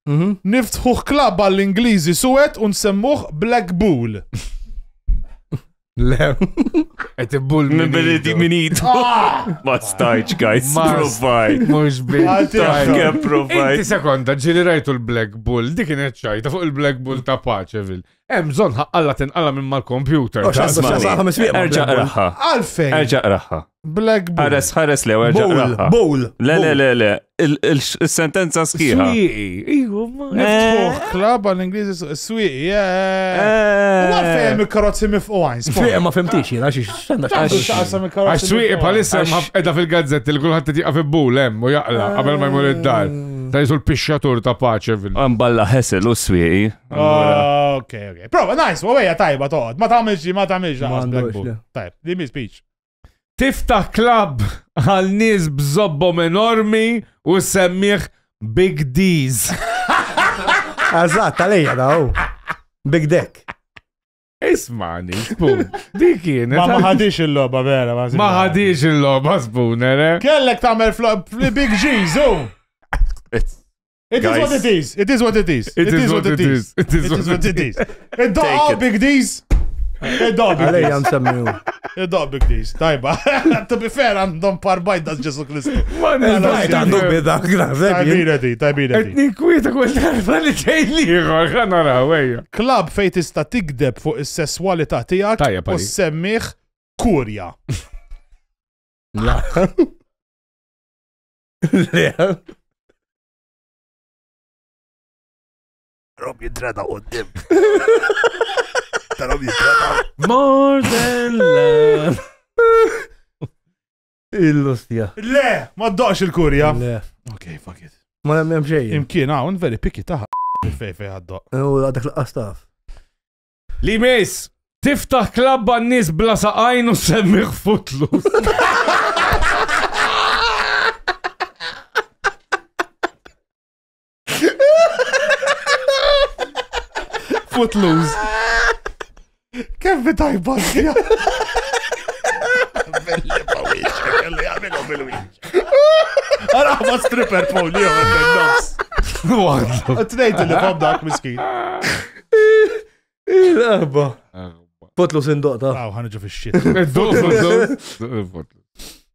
[SPEAKER 2] niftħuħ klab għall-Ingliżi suwet un semmuħ Black Bull.
[SPEAKER 3] Le.
[SPEAKER 4] Għet bull
[SPEAKER 9] Mobility minid. Ma stajċ, guys. Provide.
[SPEAKER 4] Mux
[SPEAKER 9] Għem provide.
[SPEAKER 4] Inti sekonda, ġili rajtu l-Black Bull, di kienet ċajta fuq il-Black Bull ta' Paċevil. Zon ħaqqalla tinqalla minn mal-computer.
[SPEAKER 9] Erġa' raħħa.
[SPEAKER 2] Għalfejn.
[SPEAKER 9] Erġa' raħħa.
[SPEAKER 2] Black Bull.
[SPEAKER 9] Ħares lew, erġa' raħħa.
[SPEAKER 3] Bull.
[SPEAKER 9] Le. Il-sentenza sħiħa.
[SPEAKER 4] Swiqi.
[SPEAKER 2] Niftħuħ klab għall-Ingliżi swiqi. Għalfejn il-karozzi mifqoħajn.
[SPEAKER 3] Swiqi ma femtix jina,
[SPEAKER 4] Għax swiqi bħalissa edha fil-gazzett il-kulħat t-tiqa fi bull, u jaqla, qabel ma jmur id-dar. Ta' jisu l-pixxatur ta' Paċevil.
[SPEAKER 9] Għamballa ħesel u swiqi.
[SPEAKER 2] Ok. Prova, nice, u għeja tajba toqgħod. Ma tagħmilx Black Bull. Tajb, dimmi speech.
[SPEAKER 4] Tiftaħ klab għal nies bżobbom enormi u semmiħ Big D's.
[SPEAKER 3] Għazat, talija daw. Big Deck.
[SPEAKER 4] Ismani, Spoon. Di kienet.
[SPEAKER 2] Ma ħadix il-loba, vera.
[SPEAKER 4] Ma ħadix il-loba, Spoon, ere?
[SPEAKER 2] Kellek tagħmel Big G's, It is what it is. It is what it is. It is what it is. It is what it is. Id-doq Big D's. Id-doq Big
[SPEAKER 3] Għalej jam semmiħu.
[SPEAKER 2] Id-doq Big D's. Tajba. To be fair, għandhom parbajt da ġesu Kristu.
[SPEAKER 3] Għajt għandu bida,
[SPEAKER 2] tajbina di.
[SPEAKER 4] Etni kwita kwel tarfa li ċejliħor, għana raweja.
[SPEAKER 2] Klab fej tista tikdeb fuq is-sessualità tiegħek u semmiħ kurja.
[SPEAKER 3] La. Rob jidrada qoddim. Ta' Rob jidrada.
[SPEAKER 4] More than love.
[SPEAKER 3] Il-lustja.
[SPEAKER 2] Le, ma ddoqx il-kurja.
[SPEAKER 3] Le.
[SPEAKER 2] Ok, fuck it.
[SPEAKER 3] Ma hemm xejn.
[SPEAKER 2] Imkien hawn very picky taħ. Il-fejfej għaddoq.
[SPEAKER 3] U għadak l-qastaf.
[SPEAKER 4] Li mis, tiftaħ klab għan-nies bla saqajn u semmiħ Footloose.
[SPEAKER 2] Footloose. Kif tajba sija? Għarra stripper poli għu għal-nofs. T-nejt li fabdak miskin.
[SPEAKER 3] Il-arba. Footloose indoqta.
[SPEAKER 2] Għaw, ħanġu fi xit.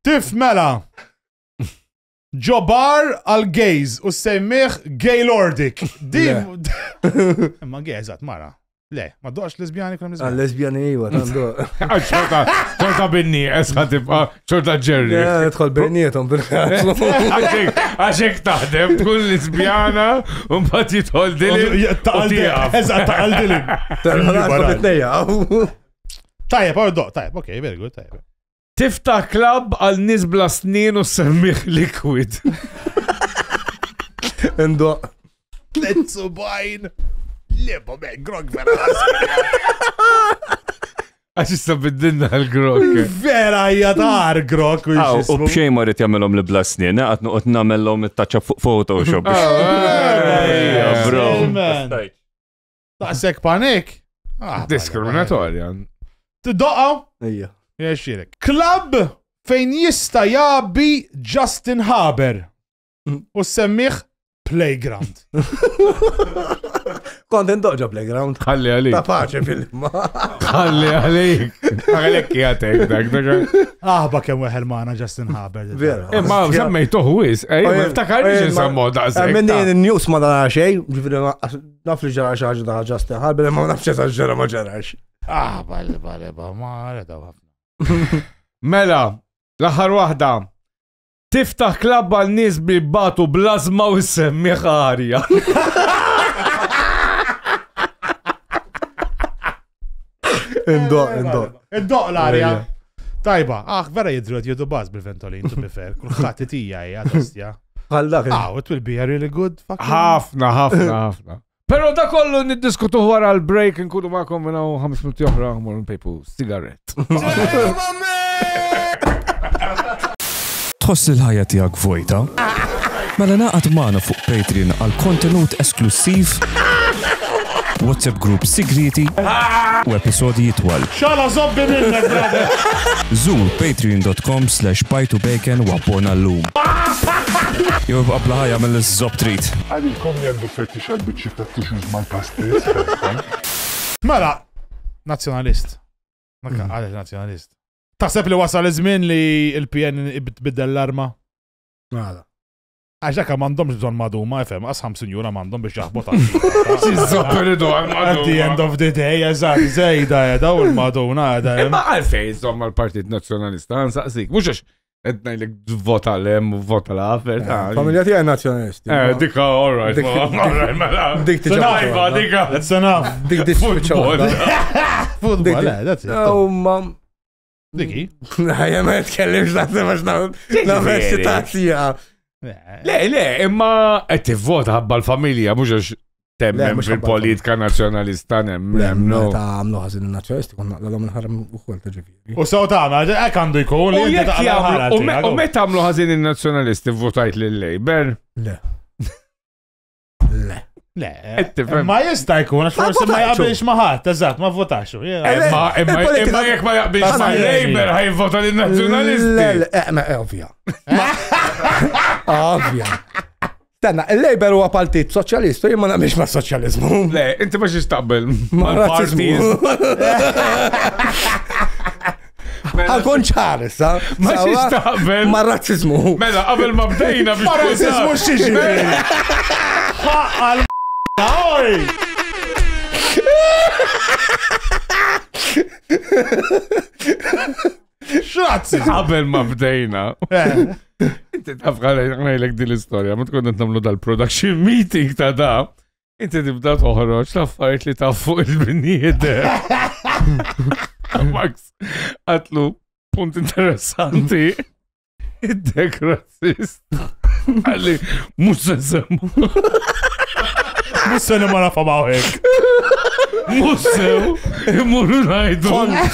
[SPEAKER 2] Tif mela. Ġobar għal-gays u semmiħ Gaylordic. Dim. Ma gayzat, mara. Le, ma doqx lesbjani kon lesbjani.
[SPEAKER 3] Lesbjani iwa, tandu.
[SPEAKER 4] ċorta binni, esħa tibqa ċorta ġerri.
[SPEAKER 3] Tħol bejnietom bil-ħarġ.
[SPEAKER 4] Għaxek taħdem, tkun lesbjana, un bat jitħol dilin.
[SPEAKER 2] Eżat taqal dilin. Tajjeb, għu doq, tajjeb, ok, very good, tajjeb.
[SPEAKER 4] Tifta klab għal nies bla snin u semmiħ Liquid.
[SPEAKER 3] Indoq.
[SPEAKER 2] Let's bajn. Libo, me, grog vera.
[SPEAKER 4] Għax issa biddinna l-grog.
[SPEAKER 2] Vera jadar grog.
[SPEAKER 9] U bxej marrit jammelom li bla snin, għat nuqot namellom it-taċċa Photoshop. Bro.
[SPEAKER 2] Taqsek panik.
[SPEAKER 4] Diskriminatorja.
[SPEAKER 2] Tiddoqaw?
[SPEAKER 3] Ija.
[SPEAKER 2] Jexxirek. Klab fejn jista jabbi Justin Haber. U semmiħ Playground.
[SPEAKER 3] Kont indoġa Playground.
[SPEAKER 4] Ħalli għalik.
[SPEAKER 3] Ta' paċe fil-ma.
[SPEAKER 4] Ħalli għalik. Għalik jgħatek dak.
[SPEAKER 2] Ba kem weħel maħna Justin Haber.
[SPEAKER 4] Vera. Ma semmejtuħ wis. Ma ftakarri ġinsammu daqsek.
[SPEAKER 3] Minni n-news ma dana xej, ġifiri naf li ġara xaġa da Justin Haber, ma nafx ġara ma ġarax.
[SPEAKER 2] Bale, ma reda għafna.
[SPEAKER 4] Mela, l-aħħar wahda. Tiftaħ klab għal nies bi batu blazma u semmiħ Arja.
[SPEAKER 3] Indoq
[SPEAKER 2] l-Arja. Tajba, vera jidru għed jidu baz bil-Ventolin, to be fair. Kulħat tija jgħatostja.
[SPEAKER 3] Għaldak.
[SPEAKER 2] It will be a really good fucking.
[SPEAKER 4] Ħafna. Pero da kollu niddiskutu wara l-break nkunu ma'kom minna u 5 minuti oħra għamur n-pejpu sigaret.
[SPEAKER 9] Tħoss il-ħajja tiegħek vojta? Mela naqgħod magħna fuq Patreon għal kontenut esklusiv, WhatsApp group sigriti u episodi jitwal.
[SPEAKER 2] Xala zobbi minnek, brother!
[SPEAKER 9] Zur patreon.com/bytobacon u abbona l-lum. Jew qabla ħajja mill-żob trid.
[SPEAKER 8] Għalikom jendu fettix għal-bicċi fettix mal-pastis.
[SPEAKER 2] Mela, nazjonalist. Għalek nazjonalist. Taħseb li wasal iż-żmien li l-PN tbiddel l-arma?
[SPEAKER 3] Għala.
[SPEAKER 2] Għaxaka mandomx bżon maduma, FM, asħam sinjura mandom biex jaħbot
[SPEAKER 4] Xizzoperidu għal-maduma.
[SPEAKER 2] At the end of the day, eżat, zejda edha u l-maduna edha.
[SPEAKER 4] Ma għalfej, zomma l-Partit Nazjonalista, għansaqsik, mux għax edna li vota l-em u vota l-għafer.
[SPEAKER 3] Familja tijaj nazjonalisti.
[SPEAKER 4] Dika, all right,
[SPEAKER 3] dik
[SPEAKER 4] tiġa. Dika.
[SPEAKER 2] That's enough.
[SPEAKER 3] Dik
[SPEAKER 4] Futbol.
[SPEAKER 2] Futbol, that's it. Diki?
[SPEAKER 3] Ħajja ma jitkellimx naħseb għax naħsitazzija.
[SPEAKER 4] Le, imma qed tivvota ħabba l-familja, mhux għax temmen fil-politika nazzjonalista nemmen.
[SPEAKER 3] Ta' għamlu ħażin il-nazzjonalisti konna l-għom il-ħaram ukoll ta' ġifieri.
[SPEAKER 2] U sew tagħmel, hekk għandu jkun li inti taqgħu.
[SPEAKER 4] U meta għamlu ħażin il-nazzjonalisti vvotajt lil-Labor?
[SPEAKER 3] Le.
[SPEAKER 2] Ma jista' jkun għax forsi ma jaqbilx maħat, eżatt, ma votaxu.
[SPEAKER 4] Imma jekk ma jaqbilx ma' Labor ħajvota lin-nazzjonalisti.
[SPEAKER 3] Ovvja. Ovvja. Stenna, il-Labor huwa partit soċjalistu, jien ma naqbilx ma' soċjalizmu.
[SPEAKER 4] Le, inti ma xistaqbel mal-partit.
[SPEAKER 3] Għalkun ċaris, sa?
[SPEAKER 4] Ma xistaqbel.
[SPEAKER 3] Ma' razzizmu.
[SPEAKER 4] Mela, qabel ma bdejna biex.
[SPEAKER 2] Ma' razzizmu xieġi. Oj! Xrazzi!
[SPEAKER 4] Qabel ma bdejna. Inti taf għalek din l-istoria, ma tkun namlu dal-production meeting ta' da. Inti tibda toħroġ l-affarijiet li ta' fuq il-binijiet. Max, għatlu punt interessanti. Id-dek razzist. Għalli, mux sensemmu.
[SPEAKER 2] Mussa li ma nafamaw hekk.
[SPEAKER 4] Mussew, immurru najdu.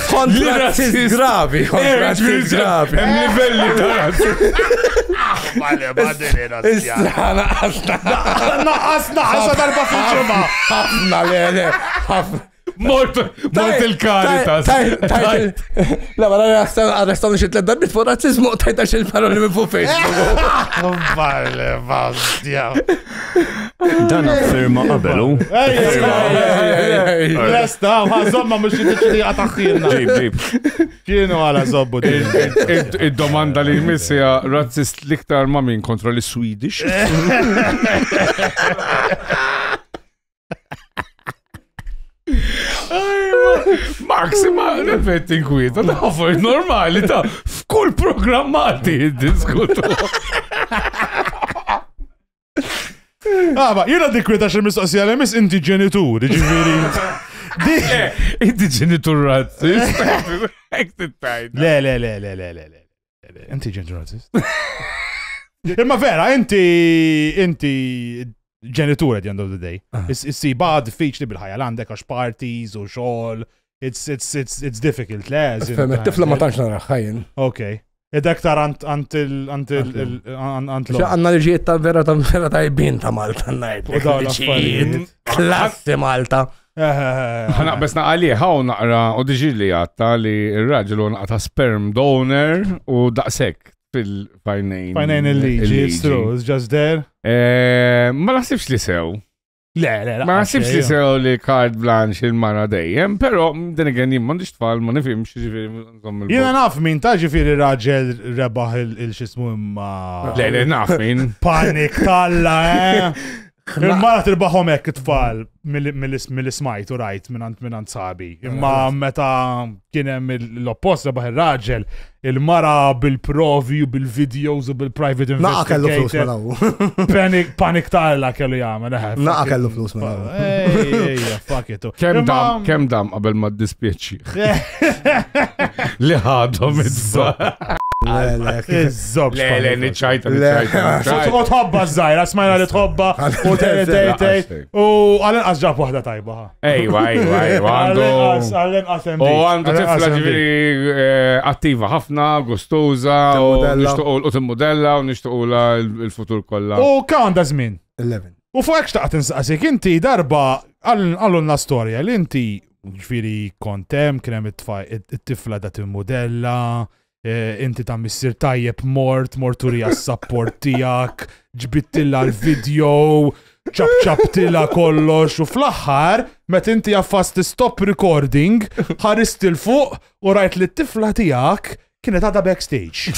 [SPEAKER 3] Kontra razzist gravi, kontra razzist gravi.
[SPEAKER 4] Hemm livelli ta' razzist.
[SPEAKER 2] Vale, badini
[SPEAKER 3] Issa,
[SPEAKER 2] Naqasna ħasa darba fil-ġimma.
[SPEAKER 3] ħafna, le, ħafna.
[SPEAKER 4] Mort il-karitas.
[SPEAKER 3] La, ma arrestawni xie tlet darbit fuq razzizmu, tajta xie l-paroli minn fuq Facebook.
[SPEAKER 2] Vale, bastja.
[SPEAKER 9] Dan afferma qabelu.
[SPEAKER 2] Resta, zomma mux jitiċli għataxħirna. Kienu għala zobbu.
[SPEAKER 4] Id-domanda li jmissija razzist liktar ma' min kontra l-Swedish. Maxima rifletti inkwita, nafu normali ta' f'kull programmati jiddiskutu.
[SPEAKER 2] Ma jena dikwita xe mistoqsija li mis inti ġenitur, ġifiri.
[SPEAKER 4] Inti ġenitur razzist.
[SPEAKER 2] Le. Inti ġenitur razzist. Imma vera, inti ġenitur at the end of the day. Issi bad diffiċli bil-ħajja l-għandek għax parties u xogħol. It's difficult, le.
[SPEAKER 3] Tifla ma tantx nara ħajjen.
[SPEAKER 2] Okay. Id-aktar għant
[SPEAKER 3] Għanna liġijiet ta' vera ta' jibin ta' Malta najt.
[SPEAKER 2] U dawn l-affarijiet.
[SPEAKER 3] Klassi Malta.
[SPEAKER 4] Ħanaqbes naqali ħaw naqra u diġi li għatta li il-raġel u naqta sperm donor u daqsek fil-fajnejn.
[SPEAKER 2] Fajnejn il-liġi, it's true, it's just there.
[SPEAKER 4] Ma nasibx li sew.
[SPEAKER 2] Le.
[SPEAKER 4] Ma nasibx li sew li carte blanche il-mara dejjem, pero din again jim m'għandix tfal, ma nifhimx ġifieri.
[SPEAKER 2] Jiena naf min ta' ġifieri raġel rebaħ il-xismu imma.
[SPEAKER 4] Le naf min.
[SPEAKER 2] Panik talla, Il-mara tirbaħom hekk it-tfal mill-ismajt u rajt minn sabi. Imma meta kien hemm l-oppost rebaħ ir-raġel, il-mara bil-provi u bil-videos u bil-private
[SPEAKER 3] Naqa kellu flus
[SPEAKER 2] malaw. Panik talla kellu jagħmel.
[SPEAKER 3] Naqa kellu flus malaw.
[SPEAKER 2] Ejja, fuck it.
[SPEAKER 4] Kemm dam qabel ma ddispjaċi. Li ħadhom it-tfal.
[SPEAKER 2] Le,
[SPEAKER 4] nitċajta.
[SPEAKER 2] U tħobba zzajra, smajna li tħobba u t-tejtej u għallen għazġab wahda tajba.
[SPEAKER 4] Ejwa. Għandu tifla ġiviri attiva ħafna, gustuza, u t-modella u nishtuqula il-futur kolla.
[SPEAKER 2] U ka għanda zmin?
[SPEAKER 3] 11.
[SPEAKER 2] U fuq xtaqt nsaqsik, inti darba għallunna storja li inti ġifiri kontem, kienem it-tifla da t-modella, inti ta' missir tajjeb morturija s-support tijak, ġbittilla l-video, ċabtilla kollox u fl-axħar, met inti jaffast stop recording, ħarist il-fuq u rajt li t-tifla tijak kienet għada backstage.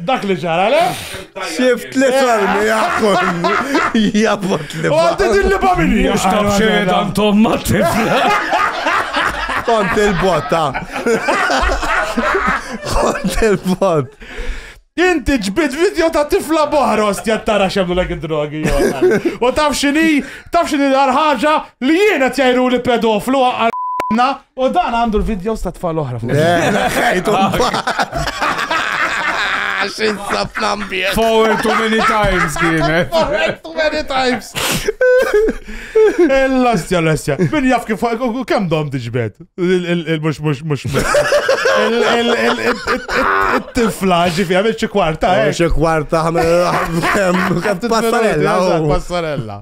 [SPEAKER 2] Dak li ġara, le?
[SPEAKER 3] Xift li farmi jakkun, jabbot li
[SPEAKER 2] U għaddi din li babini.
[SPEAKER 4] Mux tabxed għantom ma tifla.
[SPEAKER 3] Kont il-botta. Kont il-bot.
[SPEAKER 2] Inti ġbid video ta' tifla boħra ostja tara xemlu l drogi. U taf xini l-ħagġa li jiena tjajru li pedoflu għal-na u dan għandu l-videos ta' tfal oħra.
[SPEAKER 4] Forward too many times kienet.
[SPEAKER 2] Forward too many times. L-astja. Min jaf kif kem dom tiġbed? Il-mux. Il-tifla ġifi għamil xie kwarta.
[SPEAKER 3] Xie kwarta għamil
[SPEAKER 2] passarella.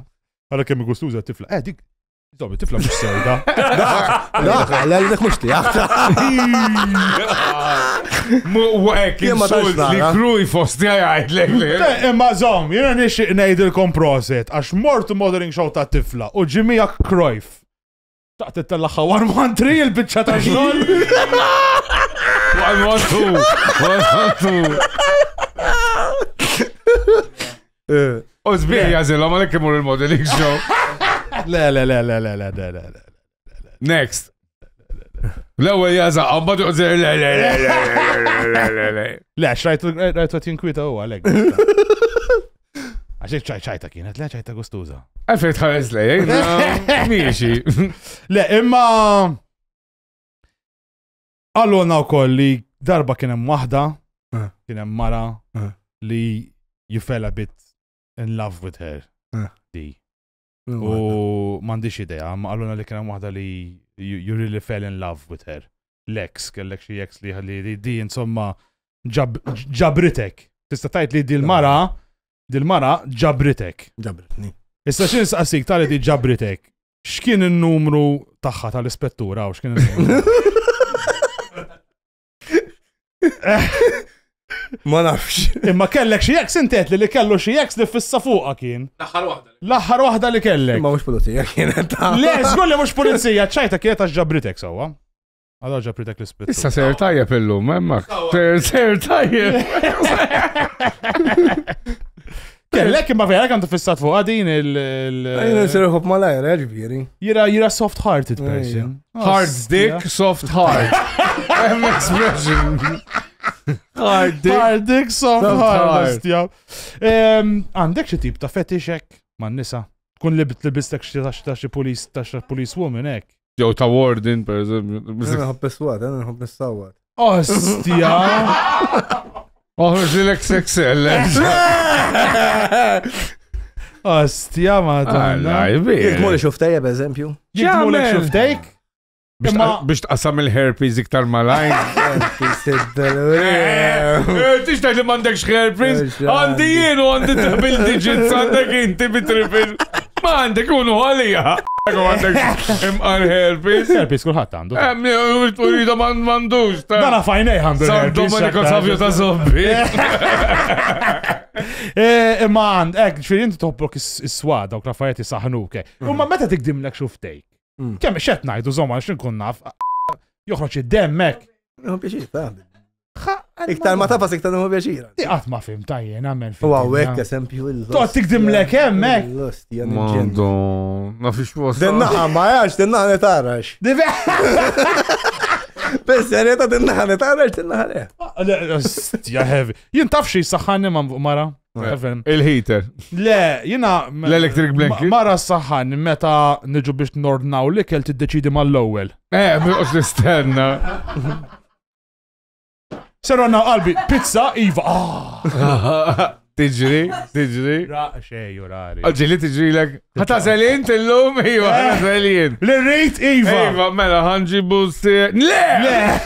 [SPEAKER 2] Għala kem gustuza tifla. Dik. Dobi, tifla mux sejda.
[SPEAKER 3] L-għalek mux tijak.
[SPEAKER 4] Mwek, insult li kruj fost għajdlek li.
[SPEAKER 2] Imma zom, jena nixi nejdilkom proset, għax mortu modeling show ta' tifla, u ġimija Cruyff. Taqt it-tellaxa 1-1-3 il-bicċa ta' xnol.
[SPEAKER 4] 1-1-2. U zbir jazilom għalek imur il-modeling show.
[SPEAKER 2] Le.
[SPEAKER 4] Next. L-ewwel jaza, għambadu għazir, le.
[SPEAKER 2] Le, xrajtu għat jinkwita u għalek. Għaxek ċajta kienet, le ċajta gustuza.
[SPEAKER 4] Għalfejt ħares le, miexi.
[SPEAKER 2] Le, imma Għalluna u koll li darba kienem wahda, kienem mara li you fell a bit in love with her. Di. U mandiċ idea, ma għalluna li kienem wahda li you really fell in love with her. L-ex, kellek xie ex li di insomma ġabritek. Tista tajt li dil-mara ġabritek.
[SPEAKER 3] Ġabritni.
[SPEAKER 2] Issa xin saqsik tali di ġabritek. X'kien il-numru taħħa tal-ispettura u x'kien il-numru?
[SPEAKER 3] Ma nafx.
[SPEAKER 2] Imma kellek xi ex intet li kellu xi ex li fissa fuqha kien. L-aħħar waħda li kellek.
[SPEAKER 3] Ma mhux pulizija kienet.
[SPEAKER 2] Le, żgur li mhux pulizija, ċajta kienet għax ġabritek sewwa. Għadha ġabritek l-ispettura.
[SPEAKER 4] Issa ser tajjeb illum, hemmhekk. Ser tajjeb.
[SPEAKER 2] Kellek imma vera kantu fissat fuqha din
[SPEAKER 3] Jina nserħob malajra, ġifieri.
[SPEAKER 2] Jira soft-hearted person.
[SPEAKER 4] Hard dick, soft heart. Expression. Hard dick,
[SPEAKER 2] soft heart. Għandek xi tip ta' fetixek man nisa? Tkun libistek xi police woman hekk.
[SPEAKER 4] Jow ta' warden, per eżempju.
[SPEAKER 3] Nħobb iswad, nħobb nissawad.
[SPEAKER 2] Ostja!
[SPEAKER 4] Oħroġ l-XXL.
[SPEAKER 2] Ostja, madonna.
[SPEAKER 3] Jgħidmuli xuftejja, per eżempju.
[SPEAKER 2] Jgħidmuli xuftejk?
[SPEAKER 4] Biex tqassam il-herpes iktar malajn. Tixtaj li mandekx herpes? Għandi jienu għandi double digits, għandek inti bitripil. Ma għandek unu għalija. Għandek imqar herpes.
[SPEAKER 2] Herpes kullħat għandu.
[SPEAKER 4] Urida mandux.
[SPEAKER 2] Dana fajnej għandu.
[SPEAKER 4] San Domenico Savio ta' Zobbi.
[SPEAKER 2] Imma għand, ġifiri inti toħblok is-swad, dawk Raffajetti saħnuke. Umma meta tikdimlek xuftejk? Kemm xed ngħidu żomma x'in kun naf. Joħroġ id-demmek.
[SPEAKER 3] Iktar ma tafas iktar nħu bieċira.
[SPEAKER 2] Ti qatt ma fim tajjen għammen
[SPEAKER 3] fim. U għawek eżempju il-lost.
[SPEAKER 2] Toq tikdimlek hemmek.
[SPEAKER 4] Madon, nafix wasa.
[SPEAKER 3] Dennaħa ma jax, dennaħa netarax. Besserieta dennaħa netarax, dennaħa le.
[SPEAKER 2] Ostja heavy. Jien taf xi saħħanni ma mara.
[SPEAKER 4] Il-heater.
[SPEAKER 2] Le, jina.
[SPEAKER 4] L-electric blanket.
[SPEAKER 2] Mara saħħanni meta niġu biex nordnaw li kell tiddeċidi mal-ewwel.
[SPEAKER 4] Miqos l-istenna.
[SPEAKER 2] Seronna qalbi, pizza, Iva.
[SPEAKER 4] Tiġri.
[SPEAKER 2] Xej, urari.
[SPEAKER 4] Għalġili tiġri l-ek. Għata zelin t-lum, Iva, zelin.
[SPEAKER 2] L-rejt, Iva.
[SPEAKER 4] Iva, mela, ħanġi busti. Le!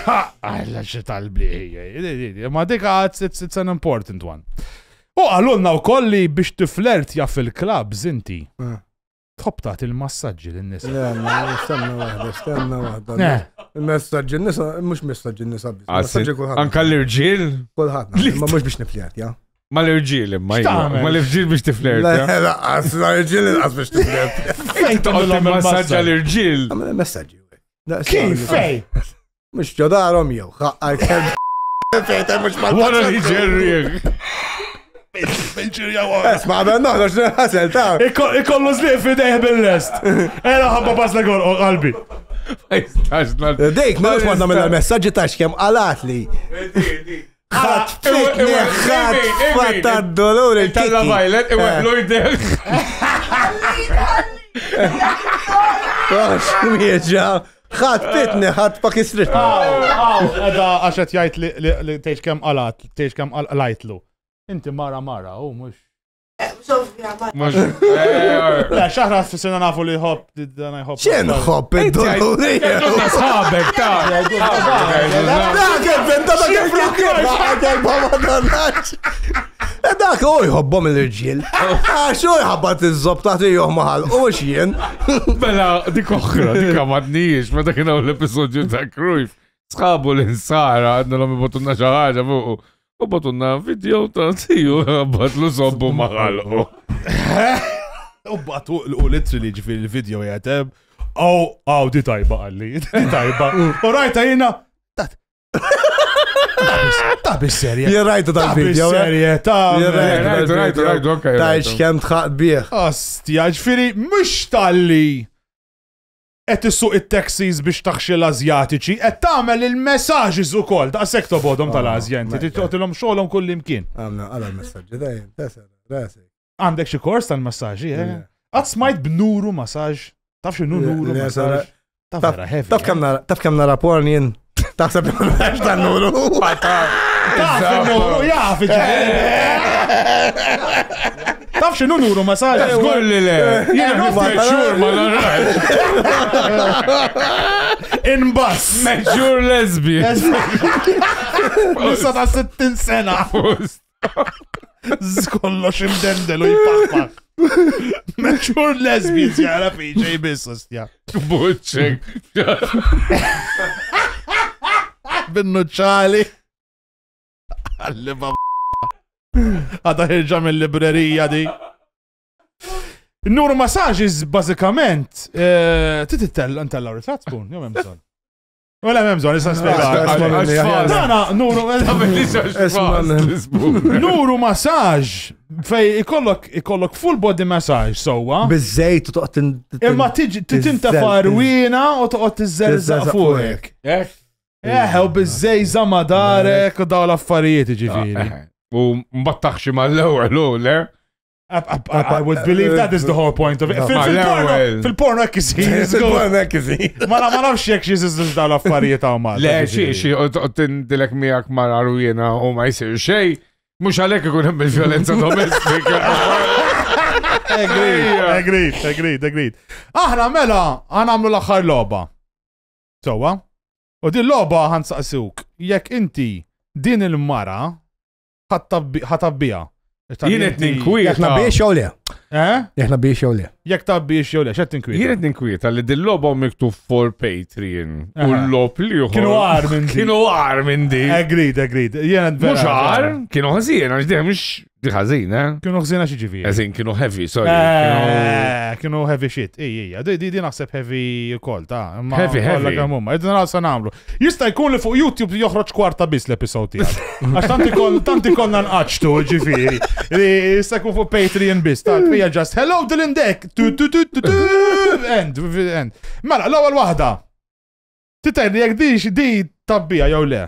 [SPEAKER 2] Għalla xe talbi. Ma dika, it's an important one. U għallunna u kolli biex tiflert jaff il-klab, zinti. Tħobtat il-massagġi l-nisa.
[SPEAKER 3] Le, stenna wahda. Il-massagġi l-nisa, mux massagġi l-nisa.
[SPEAKER 4] Anka l-irġil?
[SPEAKER 3] Kulħat, ma mux biex niflert, ja?
[SPEAKER 4] Ma l-irġil, ma l-irġil biex tiflert, ja?
[SPEAKER 3] l-irġil biex tiflert.
[SPEAKER 4] Fejn toqgħod il-massagġi għal-irġil?
[SPEAKER 3] Għamil massagġi.
[SPEAKER 2] Kif fej?
[SPEAKER 3] Mux ġodarom jew, fejta mux mal-massagġi.
[SPEAKER 4] Wara li ġerrieg.
[SPEAKER 3] Esma, għabenna, għax ħasel ta'
[SPEAKER 2] ikollu zliq fidejh bil-lest. Ela ħabba basla qalbi.
[SPEAKER 3] Dejk, ma' nux għandna mill-messagġi ta' xkem għalat li. ħat fitni, ħat fatta d-dolur il-kiki.
[SPEAKER 4] Talla vajlet, iweħlu jdek.
[SPEAKER 3] ħat fitni, ħat pakistrit.
[SPEAKER 2] Għada għaxet jajt li teħx kem għalat, teħx kem għalajtlu. Inti mara, mux.
[SPEAKER 4] Mux.
[SPEAKER 2] La, xaħra f-sena nafu li hop, dana jhop.
[SPEAKER 3] ċen hop id-doluri?
[SPEAKER 4] Sħabek, ta'
[SPEAKER 3] dak u jħobbom il-irġil. Xo jħabbat il-zob taħti juħ maħal, u xien.
[SPEAKER 4] Bela, dik oħra, dik għamadnijiex, ma dak kienaw l-episodju ta' Cruyff. Sħabu l-insara, għadna l-għom botunna xaħġa fuq. U batunna video ta' tiju, batlu sobbu maħalqu.
[SPEAKER 2] U batu u literally ġifiri il-video jgħatem. Di tajba għalli, di tajba. U rajta jina. Ta' bis-serje.
[SPEAKER 3] Jirrajtu ta' video.
[SPEAKER 4] Rajtu, ok.
[SPEAKER 3] Ta' xkem tħaq bieħ.
[SPEAKER 2] Ostja, ġifiri, mux tal-li. Et issuq it-taxis biex taħxi l-Azjatiċi, et tagħmel il-messaġġi ukoll ta' sekto bodhom tal-Azjenti, titgħotilhom xogħolhom kull imkien.
[SPEAKER 3] Għamna għala l-messaġġi dejjem, rasek.
[SPEAKER 2] Għandek xi kors tal-messaġġi, Qatt smajt b'nuru massaġġ. Taf x'inhu nuru massaġġ? Taf kemm nara porn jien.
[SPEAKER 3] Taħseb l-għax tan-nuru.
[SPEAKER 2] Taf il-nuru, jaf Taf xinu nuru masaġ?
[SPEAKER 4] Zgur li le. Jena meċur ma narrax.
[SPEAKER 2] Inbas.
[SPEAKER 4] Meċur lesbi.
[SPEAKER 2] Nisa ta' 60 sena. Zkollox imdendelu jipaħpaħ. Meċur lesbi zjara fiġej biss, ostja.
[SPEAKER 4] Buċċek.
[SPEAKER 2] Binnuċċali. Għalliba għada ħirġa mill-librerija di. Nuru massaġiz bazikament tititella ritrat tkun, jom emżon. Wala memżon, issa spiega. Dana, nuru massaġ fej ikollok full body massage sowa.
[SPEAKER 3] Bizzejt u toqt
[SPEAKER 2] imma tinta farwina u toqt t-zerżaq fuqek. U bizzejza madarek u daw l-affarijiet ġifiri.
[SPEAKER 4] U mbattaxi mal-ewel, le?
[SPEAKER 2] I would believe that is the whole point of it. Fil-porno ekkisi.
[SPEAKER 3] Fil-porno ekkisi.
[SPEAKER 2] Ma nafx jek xie daw l-affarijiet għaw ma.
[SPEAKER 4] Le, xie, u tindilek miegħek mara rujena u ma jisir xej, mux għalek ikun hemm il-violenza domestika.
[SPEAKER 2] Agreed. Aħna mela, għanamlu l-axar loba. Sowa? U din loba ħansaqsuk, jekk inti din il-mara ħatabbija.
[SPEAKER 4] Jienet ninkwiet.
[SPEAKER 3] Jek nabiex jew le. Jek nabiex jew le.
[SPEAKER 2] Jek tabbiex jew le, xed tinkwiet.
[SPEAKER 4] Jienet ninkwiet għalli din-loba miktub for Patreon. U l-lob li juħor.
[SPEAKER 2] Kienu għar minn di.
[SPEAKER 4] Kienu għar minn di.
[SPEAKER 2] Agreed.
[SPEAKER 4] Mux għar, kienu ħazin, għax diħ mux di ħazin,
[SPEAKER 2] Kienu ħazina xieġivi.
[SPEAKER 4] Għazin, kienu heavy, sorry.
[SPEAKER 2] Kienu heavy shit. Di naħseb heavy kol, ta'
[SPEAKER 4] Heavy.
[SPEAKER 2] Id-din għalsa namlu. Jista jkun li fuq YouTube joħroġ kwarta bis l-episod tijak. Għax tanti konna nqaċtu ġifiri. Jista jkun fuq Patreon bis. Fija just hello Dilindek. End. Mela, l-ewwel waħda. Titajni jek di tabbija jew le.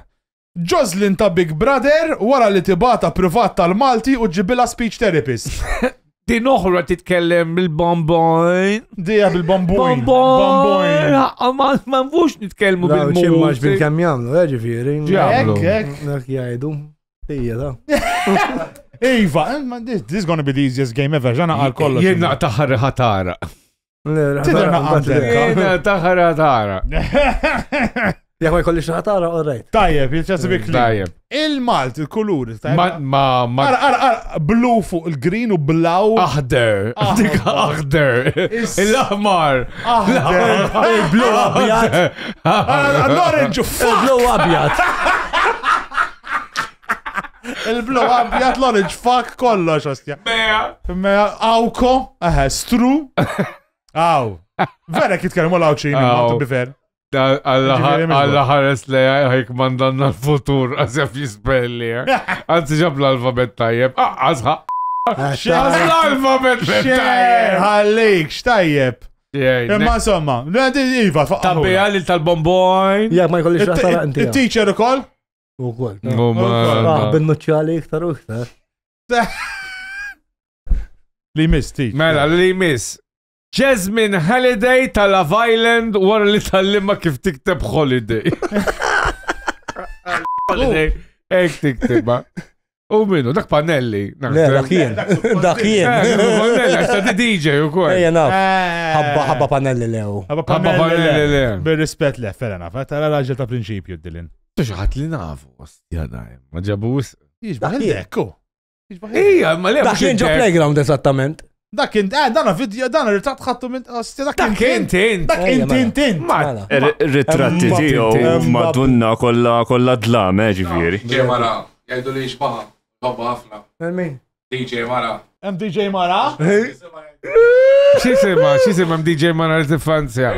[SPEAKER 2] Jocelyn ta' Big Brother wara li tibata privat tal-Malti u ġibila speech therapist.
[SPEAKER 4] Din oħra titkellem bil-bombojn.
[SPEAKER 2] Dija bil-bombojn.
[SPEAKER 4] Ma nfux nitkellmu bil-muż.
[SPEAKER 3] ċimmax bil-kam jamlu, ġifiri.
[SPEAKER 2] Ek.
[SPEAKER 3] Jajdu. Ija da.
[SPEAKER 2] Iva, this is gonna be the easiest game ever. Ġana għal kollox.
[SPEAKER 4] Jena taħar ħatara.
[SPEAKER 2] Tidra għandek.
[SPEAKER 4] Jena taħar ħatara.
[SPEAKER 3] Jek ma jkollix ħatara, all right.
[SPEAKER 2] Tajjeb, jilċasibik li.
[SPEAKER 4] Tajjeb.
[SPEAKER 2] Il-Malt, il-kulur.
[SPEAKER 4] Ma.
[SPEAKER 2] Blu fuq il-green u blaw.
[SPEAKER 4] Aħder. Dik aħder. Il-aħmar.
[SPEAKER 3] Il-blu abjad.
[SPEAKER 2] L-orange fuq.
[SPEAKER 3] Il-blu abjad.
[SPEAKER 2] Il-blu abjad, l-orange fuck kollox, ostja. Mea. Awko. Stru. Aw. Vera kitkellmu l-awċin, ma bifer.
[SPEAKER 4] Alla ħares li ħajk mandanna l-futur għazjaf jisbelli. Għanzi ġab l-alfabet tajjeb. Għazħa. L-alfabet tajjeb.
[SPEAKER 2] Għallik, xtajjeb. Imma insomma, Iva,
[SPEAKER 4] tabbija li tal-bombojn.
[SPEAKER 3] Jek ma jkollix ħatara inti.
[SPEAKER 2] Il-teacher u koll?
[SPEAKER 3] U koll. Bin-nuċċali iktar u iktar.
[SPEAKER 2] Li miss, teacher.
[SPEAKER 4] Mela, li miss. Jasmine Halliday tal-Love Island wara li tal-limma kif tikteb holiday. Holiday, ek tikteba. U minnu, dak Panelli.
[SPEAKER 3] Dakien.
[SPEAKER 4] Panelli, għaxta di DJ u kol.
[SPEAKER 3] Ejja naf. Ħabba Panelli lew.
[SPEAKER 2] Ħabba Panelli lew. Bir-rispet le, ferena, tara raġel ta' prinċipju d-dilin.
[SPEAKER 4] Tuġħat li nafu, ostja dajem, ma ġabus.
[SPEAKER 2] Jiġbaħ il-dekku.
[SPEAKER 4] Ija, ma le.
[SPEAKER 3] Dakien ġo playground esattament.
[SPEAKER 2] Dakin, dana video, dana ritrat ħattu minn,
[SPEAKER 4] dakin tint.
[SPEAKER 10] Ritratti tiegħu madunna kollha dlam, ġifieri.
[SPEAKER 4] DJ Mara, jgħidu li xbaħa, babba ħafna.
[SPEAKER 3] Min?
[SPEAKER 4] DJ Mara.
[SPEAKER 2] Hemm DJ Mara?
[SPEAKER 4] X'isima DJ Mara li tifanzja?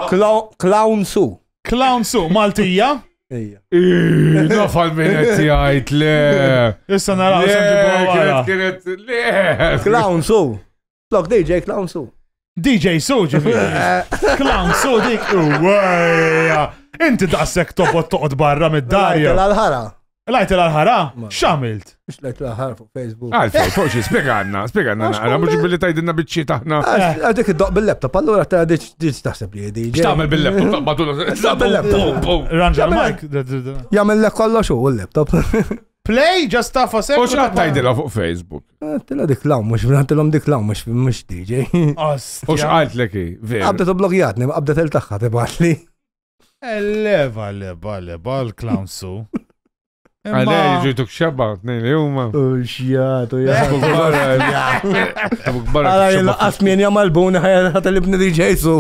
[SPEAKER 3] Clown Su.
[SPEAKER 2] Clown Su, Maltija?
[SPEAKER 3] Ejja.
[SPEAKER 4] Nafal minnet jgħid le.
[SPEAKER 2] Issa naraw
[SPEAKER 4] kienet le.
[SPEAKER 3] Clown Su. Flok DJ Clown Su.
[SPEAKER 2] DJ Su ġifiri. Clown Su dik. Uwejja. Inti daqsek toqgħod barra mid-darja.
[SPEAKER 3] L-ħara.
[SPEAKER 2] Lajt l-ħara? X'għamilt?
[SPEAKER 3] Mux lajt l-ħara fuq Facebook.
[SPEAKER 4] Għalfej, fuq spiegħanna, naqra, mux billi tajdinna bitċi taħna.
[SPEAKER 3] Għadik id-doq bil-laptop, allura ta' diċ taħseb li DJ.
[SPEAKER 4] X'tagħmel bil-laptop, taqbatu
[SPEAKER 3] bil-laptop.
[SPEAKER 2] Ranġa l-mike.
[SPEAKER 3] Jagħmel lek kollox hu l-laptop.
[SPEAKER 2] Play, just ta' fosek.
[SPEAKER 4] U x'għad tajdilha fuq Facebook?
[SPEAKER 3] Tila dik lawn, għantilhom dik lawn, mux DJ.
[SPEAKER 4] U x'qalt leki?
[SPEAKER 3] Qabdet oblogjatni, qabdet il-taħħa tibgħatli.
[SPEAKER 2] Leva, l-clown su.
[SPEAKER 4] Għalej, ġujtuk xabba, t-nejli huma.
[SPEAKER 3] U xjatu, Għala jil-laqqas mien jamalbuni ħajat l-ibni DJ su.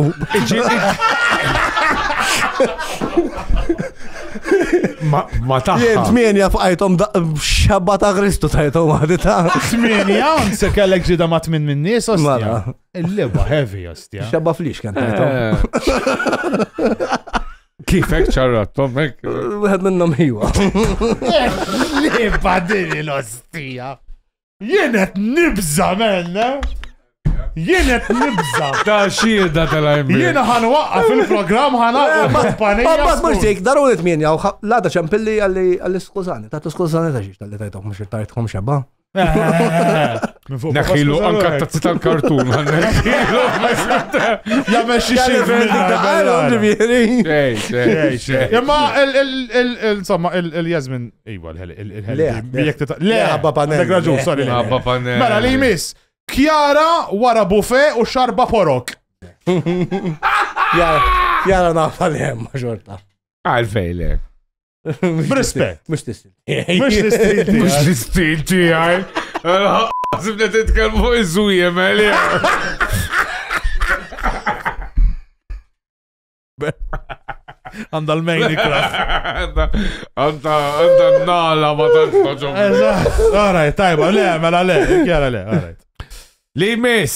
[SPEAKER 4] Ma taħħa.
[SPEAKER 3] Jien tmienja faqajtom xabba ta' Kristu tajtom għadita.
[SPEAKER 2] Tmienja, se kellek ġida ma' tmin minn nies, ostja. Il-liba heavy, ostja.
[SPEAKER 3] Xabba flix kan tajtom.
[SPEAKER 4] Kifek ċarrattom, mek?
[SPEAKER 3] Wieħed minnhom hiwa.
[SPEAKER 2] Liba dini l-ostija. Jienet nibza, menna. Jienet nibza.
[SPEAKER 4] Ta' xirda tal-għajmi.
[SPEAKER 2] Jiena ħanwaqqa fil-programm ħanaqqa panija.
[SPEAKER 3] Għabbad mux daru nitminja, lada ċampilli għalli-skużani, ta' skużani ta' xiex tal-li tajtom mux tajtkom xabba.
[SPEAKER 4] Neħilu anka tazzi tal-kartun.
[SPEAKER 2] Jamel xie Imma insomma il-Jasmin Iwa l-ħeli. Le, Abba Panelli. Mela li jmiss. Kjara wara bufe u xarba porok.
[SPEAKER 3] Kjara nafa li hemm maġorta.
[SPEAKER 4] Għalfejle.
[SPEAKER 2] B'rispett.
[SPEAKER 3] Mux tistil.
[SPEAKER 4] Mux l-istil tijaj. Sibna titkalmu iż-żuje, meli.
[SPEAKER 2] Għanda l-Minecraft.
[SPEAKER 4] Għanda n-nala ma tanċoġom.
[SPEAKER 2] Alright, tajba, le, mela le, kjara le, alright.
[SPEAKER 4] Li miss,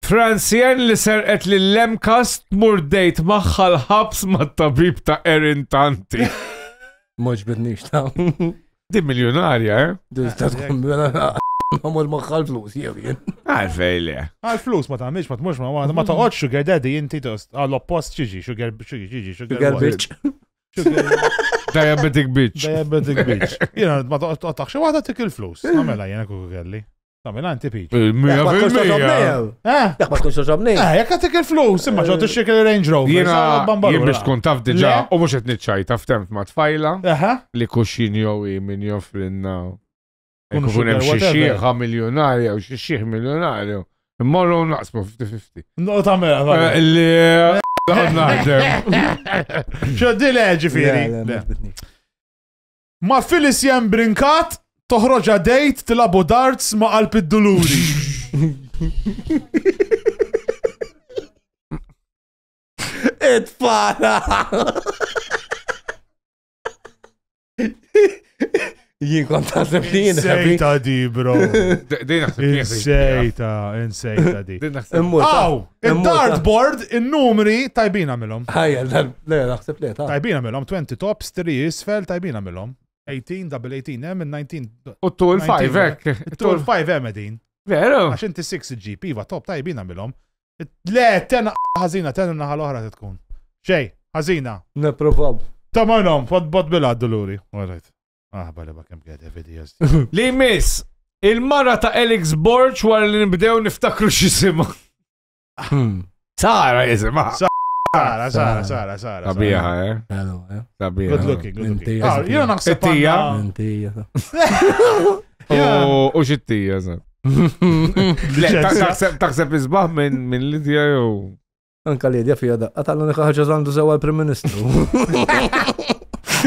[SPEAKER 4] Fransjen li serqet li l-lemkast murdejt maħħa l-ħabs ma tabib ta' Erin Tanti.
[SPEAKER 3] Moġ bidnix ta'
[SPEAKER 4] Di miljonarja,
[SPEAKER 3] Għamul maħħa l-flus, jevjen.
[SPEAKER 4] Għalfejli.
[SPEAKER 2] Għal-flus ma ta' miġ, ma ta' oċ sugar daddy jinti tost. Għall-oppost ċiġi, sugar
[SPEAKER 3] bitch.
[SPEAKER 4] Diabetic bitch.
[SPEAKER 2] Diabetic bitch. Jena, ma ta' taħxie waħda tik il-flus. Għamela jena kuku kelli. Għamela anti piċ.
[SPEAKER 3] Jek ma tkunx toġobni.
[SPEAKER 2] Jek għatik il-flus, imma ġo t-xik il-Range Rover.
[SPEAKER 4] Jien biex tkun taf diġa, u mux etniċċaj taf temt ma tfajla, li kuxin jowi min joffrinna. Kun hemm xi xieħa miljonarja u xi xieħ miljonarju. Immorru naqsmu 50-50.
[SPEAKER 2] No tagħmel.
[SPEAKER 4] Li naħdem.
[SPEAKER 2] Xo di leġi fieri. Ma Felicien Brinkat toħroġa dejt tilabu darts ma' qalb id-duluri.
[SPEAKER 3] Itfala. Jien kont taħseb li jien
[SPEAKER 2] Insejta di, bro. Insejta di. Aw, il-dartboard, il-numri tajbina millom.
[SPEAKER 3] Ħajja, le, naħseb li ta'
[SPEAKER 2] tajbina millom, 20 tops, 3 isfel, tajbina millom. 18, double 18, hemm 19.
[SPEAKER 4] U tul 5 hekk.
[SPEAKER 2] Tul 5 hemm din.
[SPEAKER 4] Veru.
[SPEAKER 2] Għax inti 6 GP, va top tajbina millom. Le, tena ħażina, tena naħa l-oħra tkun. Xej, ħażina.
[SPEAKER 3] Neprovaw.
[SPEAKER 2] Tamanom, bot bil-għadduluri. Alright. Bale ba kem għedja videos.
[SPEAKER 4] Li miss, il-mara ta' Alex Borch wara li nibdew niftakru xisima. Sara jisima.
[SPEAKER 2] Sara.
[SPEAKER 4] Tabiħa, Tabiħa.
[SPEAKER 2] Good looking. Jena naħseb.
[SPEAKER 4] Xittija. U xittija, taħseb izbaħ minn Lidja jow.
[SPEAKER 3] Anka Lidja fija da. Għatallu nikaħġa zandu sewa l-Prim Ministru.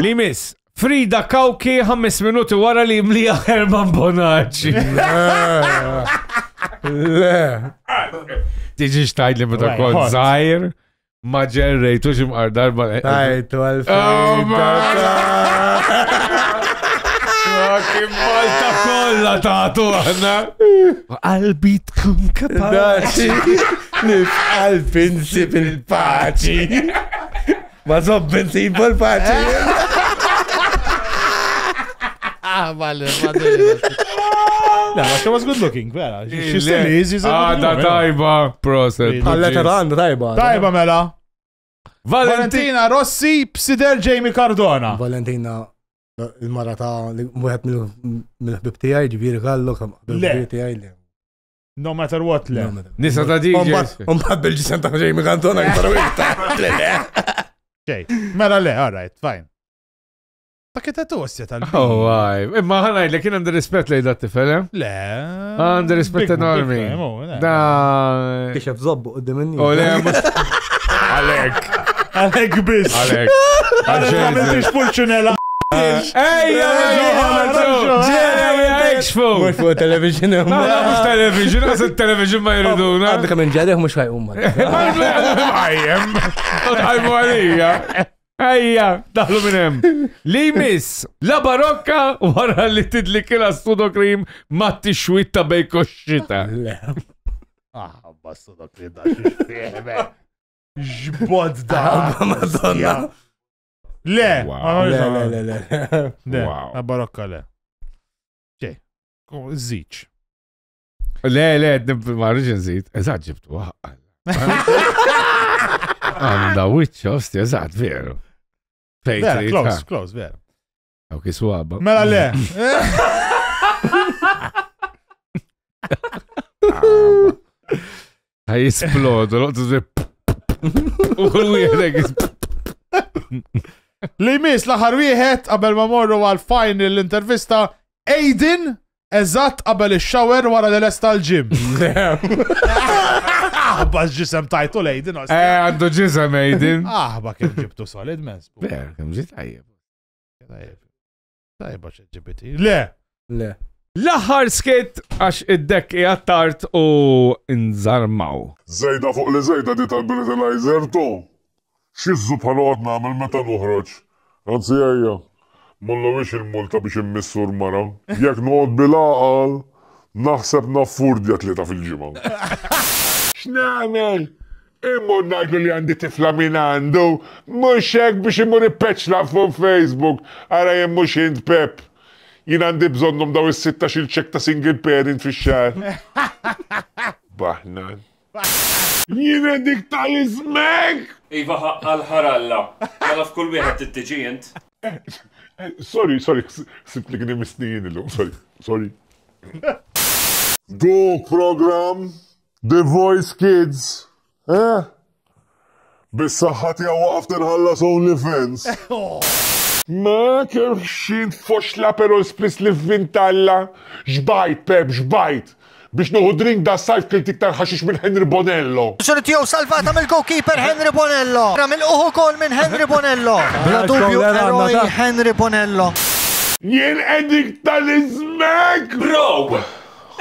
[SPEAKER 4] Li miss. Frida Kawki 5 minuti wara li mlija Herman Bonacci.
[SPEAKER 3] Le.
[SPEAKER 4] Tiġi xtajd li meta kont zaħir, ma ġerrejtu ximqar darba.
[SPEAKER 3] Tajtu għal-Frida.
[SPEAKER 4] Kim Malta kolla taħtu għanna. Qalbi tkun kapaċi.
[SPEAKER 3] Nifqal pinsi bil-paċi. Ma zobbinsi bil-paċi.
[SPEAKER 2] Vale. No, she was good looking, vera. She still is.
[SPEAKER 4] Da tajba, proset.
[SPEAKER 3] Għalla tajba.
[SPEAKER 2] Tajba mela. Valentina Rossi, psider Jamie Cardona.
[SPEAKER 3] Valentina Il-mara ta' wieħed mill-ħbib tiegħi ġifieri Gallo kemm ħbib tiegħi li.
[SPEAKER 2] No matter what le.
[SPEAKER 4] Nisa ta' DJs.
[SPEAKER 3] Mbagħad bil-ġisem ta' Jamie Cantona iktar
[SPEAKER 2] Okay. Mela le, all right, fine. Ta' kieta tossja tal-bim.
[SPEAKER 4] Oh, għaj. Imma ħanaj, li kien għandi rispett li dat tifel,
[SPEAKER 2] Le.
[SPEAKER 4] Għandi rispett enormi. Da.
[SPEAKER 3] Kixef zobbu qudiem inni.
[SPEAKER 4] Oh, le, Għalek.
[SPEAKER 2] Għalek biz.
[SPEAKER 4] Għalek.
[SPEAKER 2] Għalek pulċunela.
[SPEAKER 4] Ejja,
[SPEAKER 3] Mux fuq television.
[SPEAKER 4] Mux television, għas il-television ma jiriduna.
[SPEAKER 3] Għaddi kamen ġadih mux ħajqum.
[SPEAKER 4] Għajjem. Għajmu għalija. Ejja, daħlu minnem. Li miss, la barokka wara li tidli kila Sudocrem matti xwitta bej koxxita.
[SPEAKER 2] Ba Sudocrem da xieħbe. Ġbod da.
[SPEAKER 3] Madonna.
[SPEAKER 2] Le.
[SPEAKER 3] Le.
[SPEAKER 2] La barokka le. ċej. Ziċ.
[SPEAKER 4] Le, marriġin zid. Eżad ġibtu għaqqal. Għanda wicċa, osti, eżad, veru.
[SPEAKER 2] Vera, close, vera.
[SPEAKER 4] Ok, suħabba.
[SPEAKER 2] Mela le.
[SPEAKER 4] Għaj jisplodu, l-għotu zib. U kull wieħed
[SPEAKER 2] Li mis laħar wieħed qabel ma morru għal-final l-intervista Aiden eżatt qabel ix-shower wara l-est tal-ġim. Bas ġisem tajtu l-Aiden.
[SPEAKER 4] Għandu ġisem Aiden.
[SPEAKER 2] Ba kem ġibtu solid mens.
[SPEAKER 4] Ver, kem ġi tajjeb.
[SPEAKER 2] Tajjeb għax ġibiti. Le.
[SPEAKER 4] L-aħħar skit għax id-dekk jgħattart u nżarmaw.
[SPEAKER 8] Zejda fuq li zejda di tal-Brutalizer to. Xizzu bħalu għadna għamil meta nuħroġ. Għanzi għajja. Mullu biex il-multa biex immissur mara. Jek noqod bil-aqal, naħseb naffurdja 3 fil-ġimgħa. X'nagħmel? Immur ngħidlu li għandi tifla min għandu, mhux hekk biex imur ippeċla fuq Facebook, ara jem mhux int Pep. Jien għandi bżonnhom daw is-16 ċek ta' single parent fix-xahar. Baħnan. Jien dik tal-ismek!
[SPEAKER 10] Iva għal-ħaralla. Għala f'kull wieħed t-tiġi int.
[SPEAKER 8] Sorry, sibt li kien mistnijin illum, sorry. Dog program, The Voice Kids, bis-saħħati għaw għaften ħallas OnlyFans. Ma kem xint foxla pero splis li vintalla, ġbajt, Pep, ġbajt. Biex nuħu drink da sajf kil tiktar ħaxix minn Henry Bonello.
[SPEAKER 11] Xorti jow salvata mill-goalkeeper Henry Bonello. Ramil uħu kol minn Henry Bonello. Bla dubju eroj Henry Bonello.
[SPEAKER 8] Jien edik tal-izmek!
[SPEAKER 10] Bro!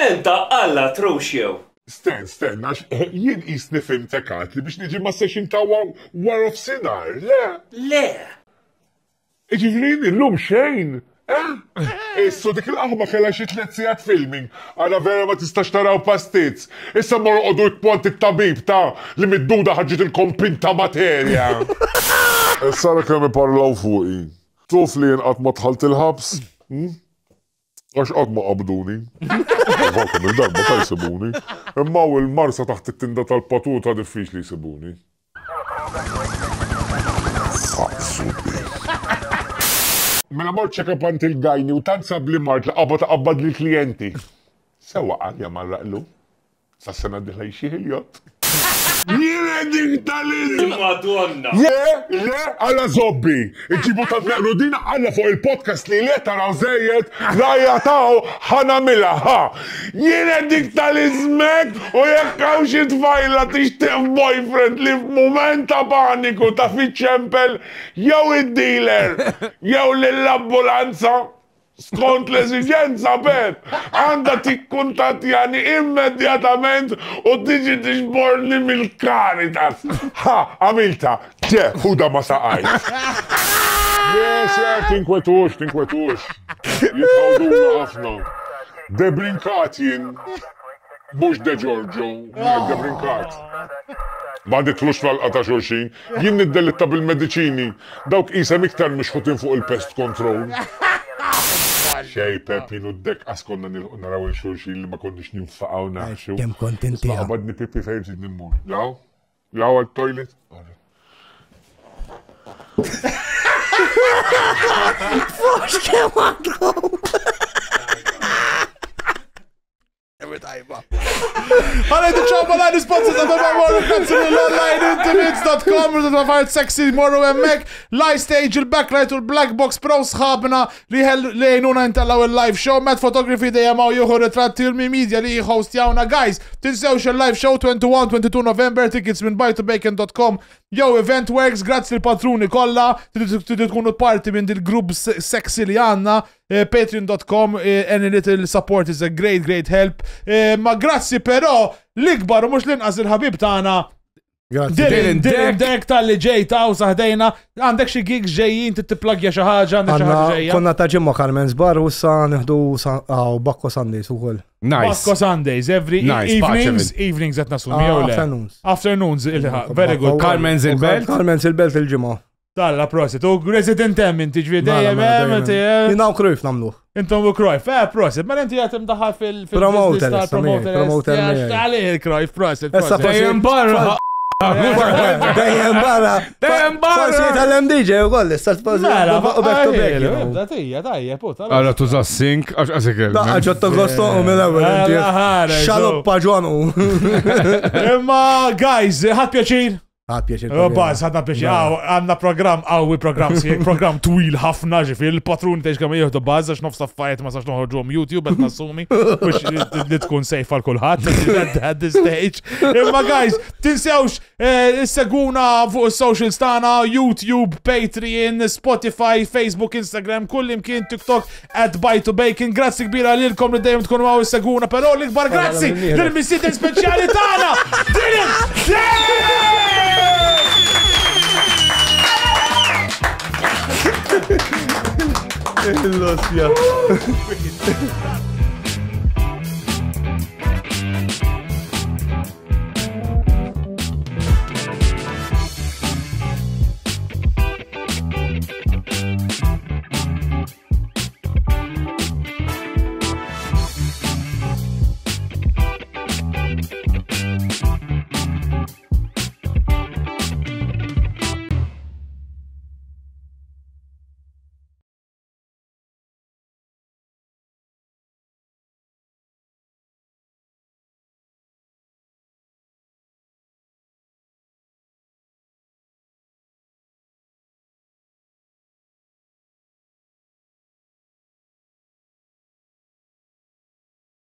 [SPEAKER 10] Enta alla truxjew.
[SPEAKER 8] Sten, għax jien isni film tekat li biex niġi ma session ta' War of Sinar, le?
[SPEAKER 10] Le!
[SPEAKER 8] Iġifrin, illum xejn. Issu dik il-qaħma kella xi 3 sigħat filming, għana vera ma tistax taraw pastizz. Issa mor qodu jtpont it-tabib ta' li mid-duda ħaġġit il-kompin ta' materja. Issa kemm iparlaw fuqi. Tuf li jien qatt ma tħalt il-ħabs? Għax qatt ma qabduni. Għakom il-darba ta' jisibuni. Imma il-marsa taħt it-tinda tal-patuta diffiċli jisibuni. Mela mort ċekapant il-gajni u tant sabli mart li qabbad li klienti. Sewa għalja marraqlu. Sassena diħla jxieħiljot. Jire dik tal-izm!
[SPEAKER 10] Madonna!
[SPEAKER 8] Le, għalla zobbi! Iġibu tal-naqrudina għalla fuq il-podcast li li taraw zejjed rajja taw ħanamila ħa! Jire dik tal-izmek u jekkaw xie tfajla tixtieq boyfriend li f'mument ta' paniku ta' fiċ-ċempel jew id-dealer jew l-ambulanza skont l-esigenza Pep, għanda tikkuntattjani immedjatament u tiġi tixborni mill-Caritas. Ha, għamilta, ġe, huda ma saqajt. Yes, tinkwetux. Jitħawduna ħafna. Debrinkat jien, mux De Giorgio, debrinkat. Ma ditlux fal-qata xorxin, jien niddelitta bil-medicini, dawk isem iktar mixħutin fuq il-pest control. Xej, Pep, jinu d-dek askonna naraw il-xurxin li ma konniex ninfaqaw naħxu.
[SPEAKER 3] Kem kontenti.
[SPEAKER 8] Għabadni pipi fejn zid nimmur. Law għal-toilet.
[SPEAKER 3] Fux kemm għandkom.
[SPEAKER 2] Għalajdu ċabba lajn sponsors għadda morru kanzu l-online intimates.com u sexy morru emmek Live Stage, il-Backlight u l-Black Box Pro sħabna li jgħinuna jintallaw il-live show Matt Photography dejjamaw juhu ritratti il-media li jħost jawna guys tinsewx il-live show 21-22 November tickets minn buytobacon.com Yo, Eventworks, grazzi l-patruni kolla, tidu tkunu parti minn dil-grupp sexy li għanna, patreon.com, any little support is a great help. Ma grazzi però, l-ikbar u mux l-inqas il-ħabib tagħna. Dylan Dek tal-li ġej ta' u saħdejna, għandek xi gigs ġejjin tittiplagja xi ħaġa, għandek xi ħaġa ġejja.
[SPEAKER 3] Konna ta' ġimma Carmen's Bar u sa nieħdu Bakko Sundays ukoll.
[SPEAKER 2] Nice. Bakko Sundays, every evenings qed nasumi jew le. Afternoons, very good.
[SPEAKER 4] Carmen's il-Belt?
[SPEAKER 3] Carmen's il-Belt il-ġimgħa.
[SPEAKER 2] Talla prosit, u resident hemm inti ġvi dejjem
[SPEAKER 3] Jina u Cruyff namlu.
[SPEAKER 2] Intom u Cruyff, prosit, ma inti għatim daħal
[SPEAKER 3] fil-promoter.
[SPEAKER 2] Cruyff, prosit.
[SPEAKER 4] Dejjem barra.
[SPEAKER 3] Dejjem barra.
[SPEAKER 4] Dejjem barra.
[SPEAKER 3] Forsi tal-em DJ u koll, istat pazi.
[SPEAKER 2] Mela, da tajja, puta.
[SPEAKER 4] Għara tuża sink, għaxek il.
[SPEAKER 3] Da, ġotta gosto u mill-ewel. Xaloppa ġonu.
[SPEAKER 2] Imma, guys, ħat pjaċir.
[SPEAKER 3] Pjaċir.
[SPEAKER 2] Baz, ħadna pjaċir. Għanna program twil ħafna ġifi, il-patrun teġ kam jieħdu baz, għax nofsa fajt ma sax noħorġu YouTube, għet nassumi, biex li tkun sejf għal kulħadd at this stage. Imma guys, tinsewx seguna fuq il-socials tana, YouTube, Patreon, Spotify, Facebook, Instagram, kull imkien TikTok, @buytobacon. Grazzi kbira lilkom li dejjem tkunu għaw seguna, però l-ikbar grazzi lil-missietin speċjali tana!
[SPEAKER 3] Dylan!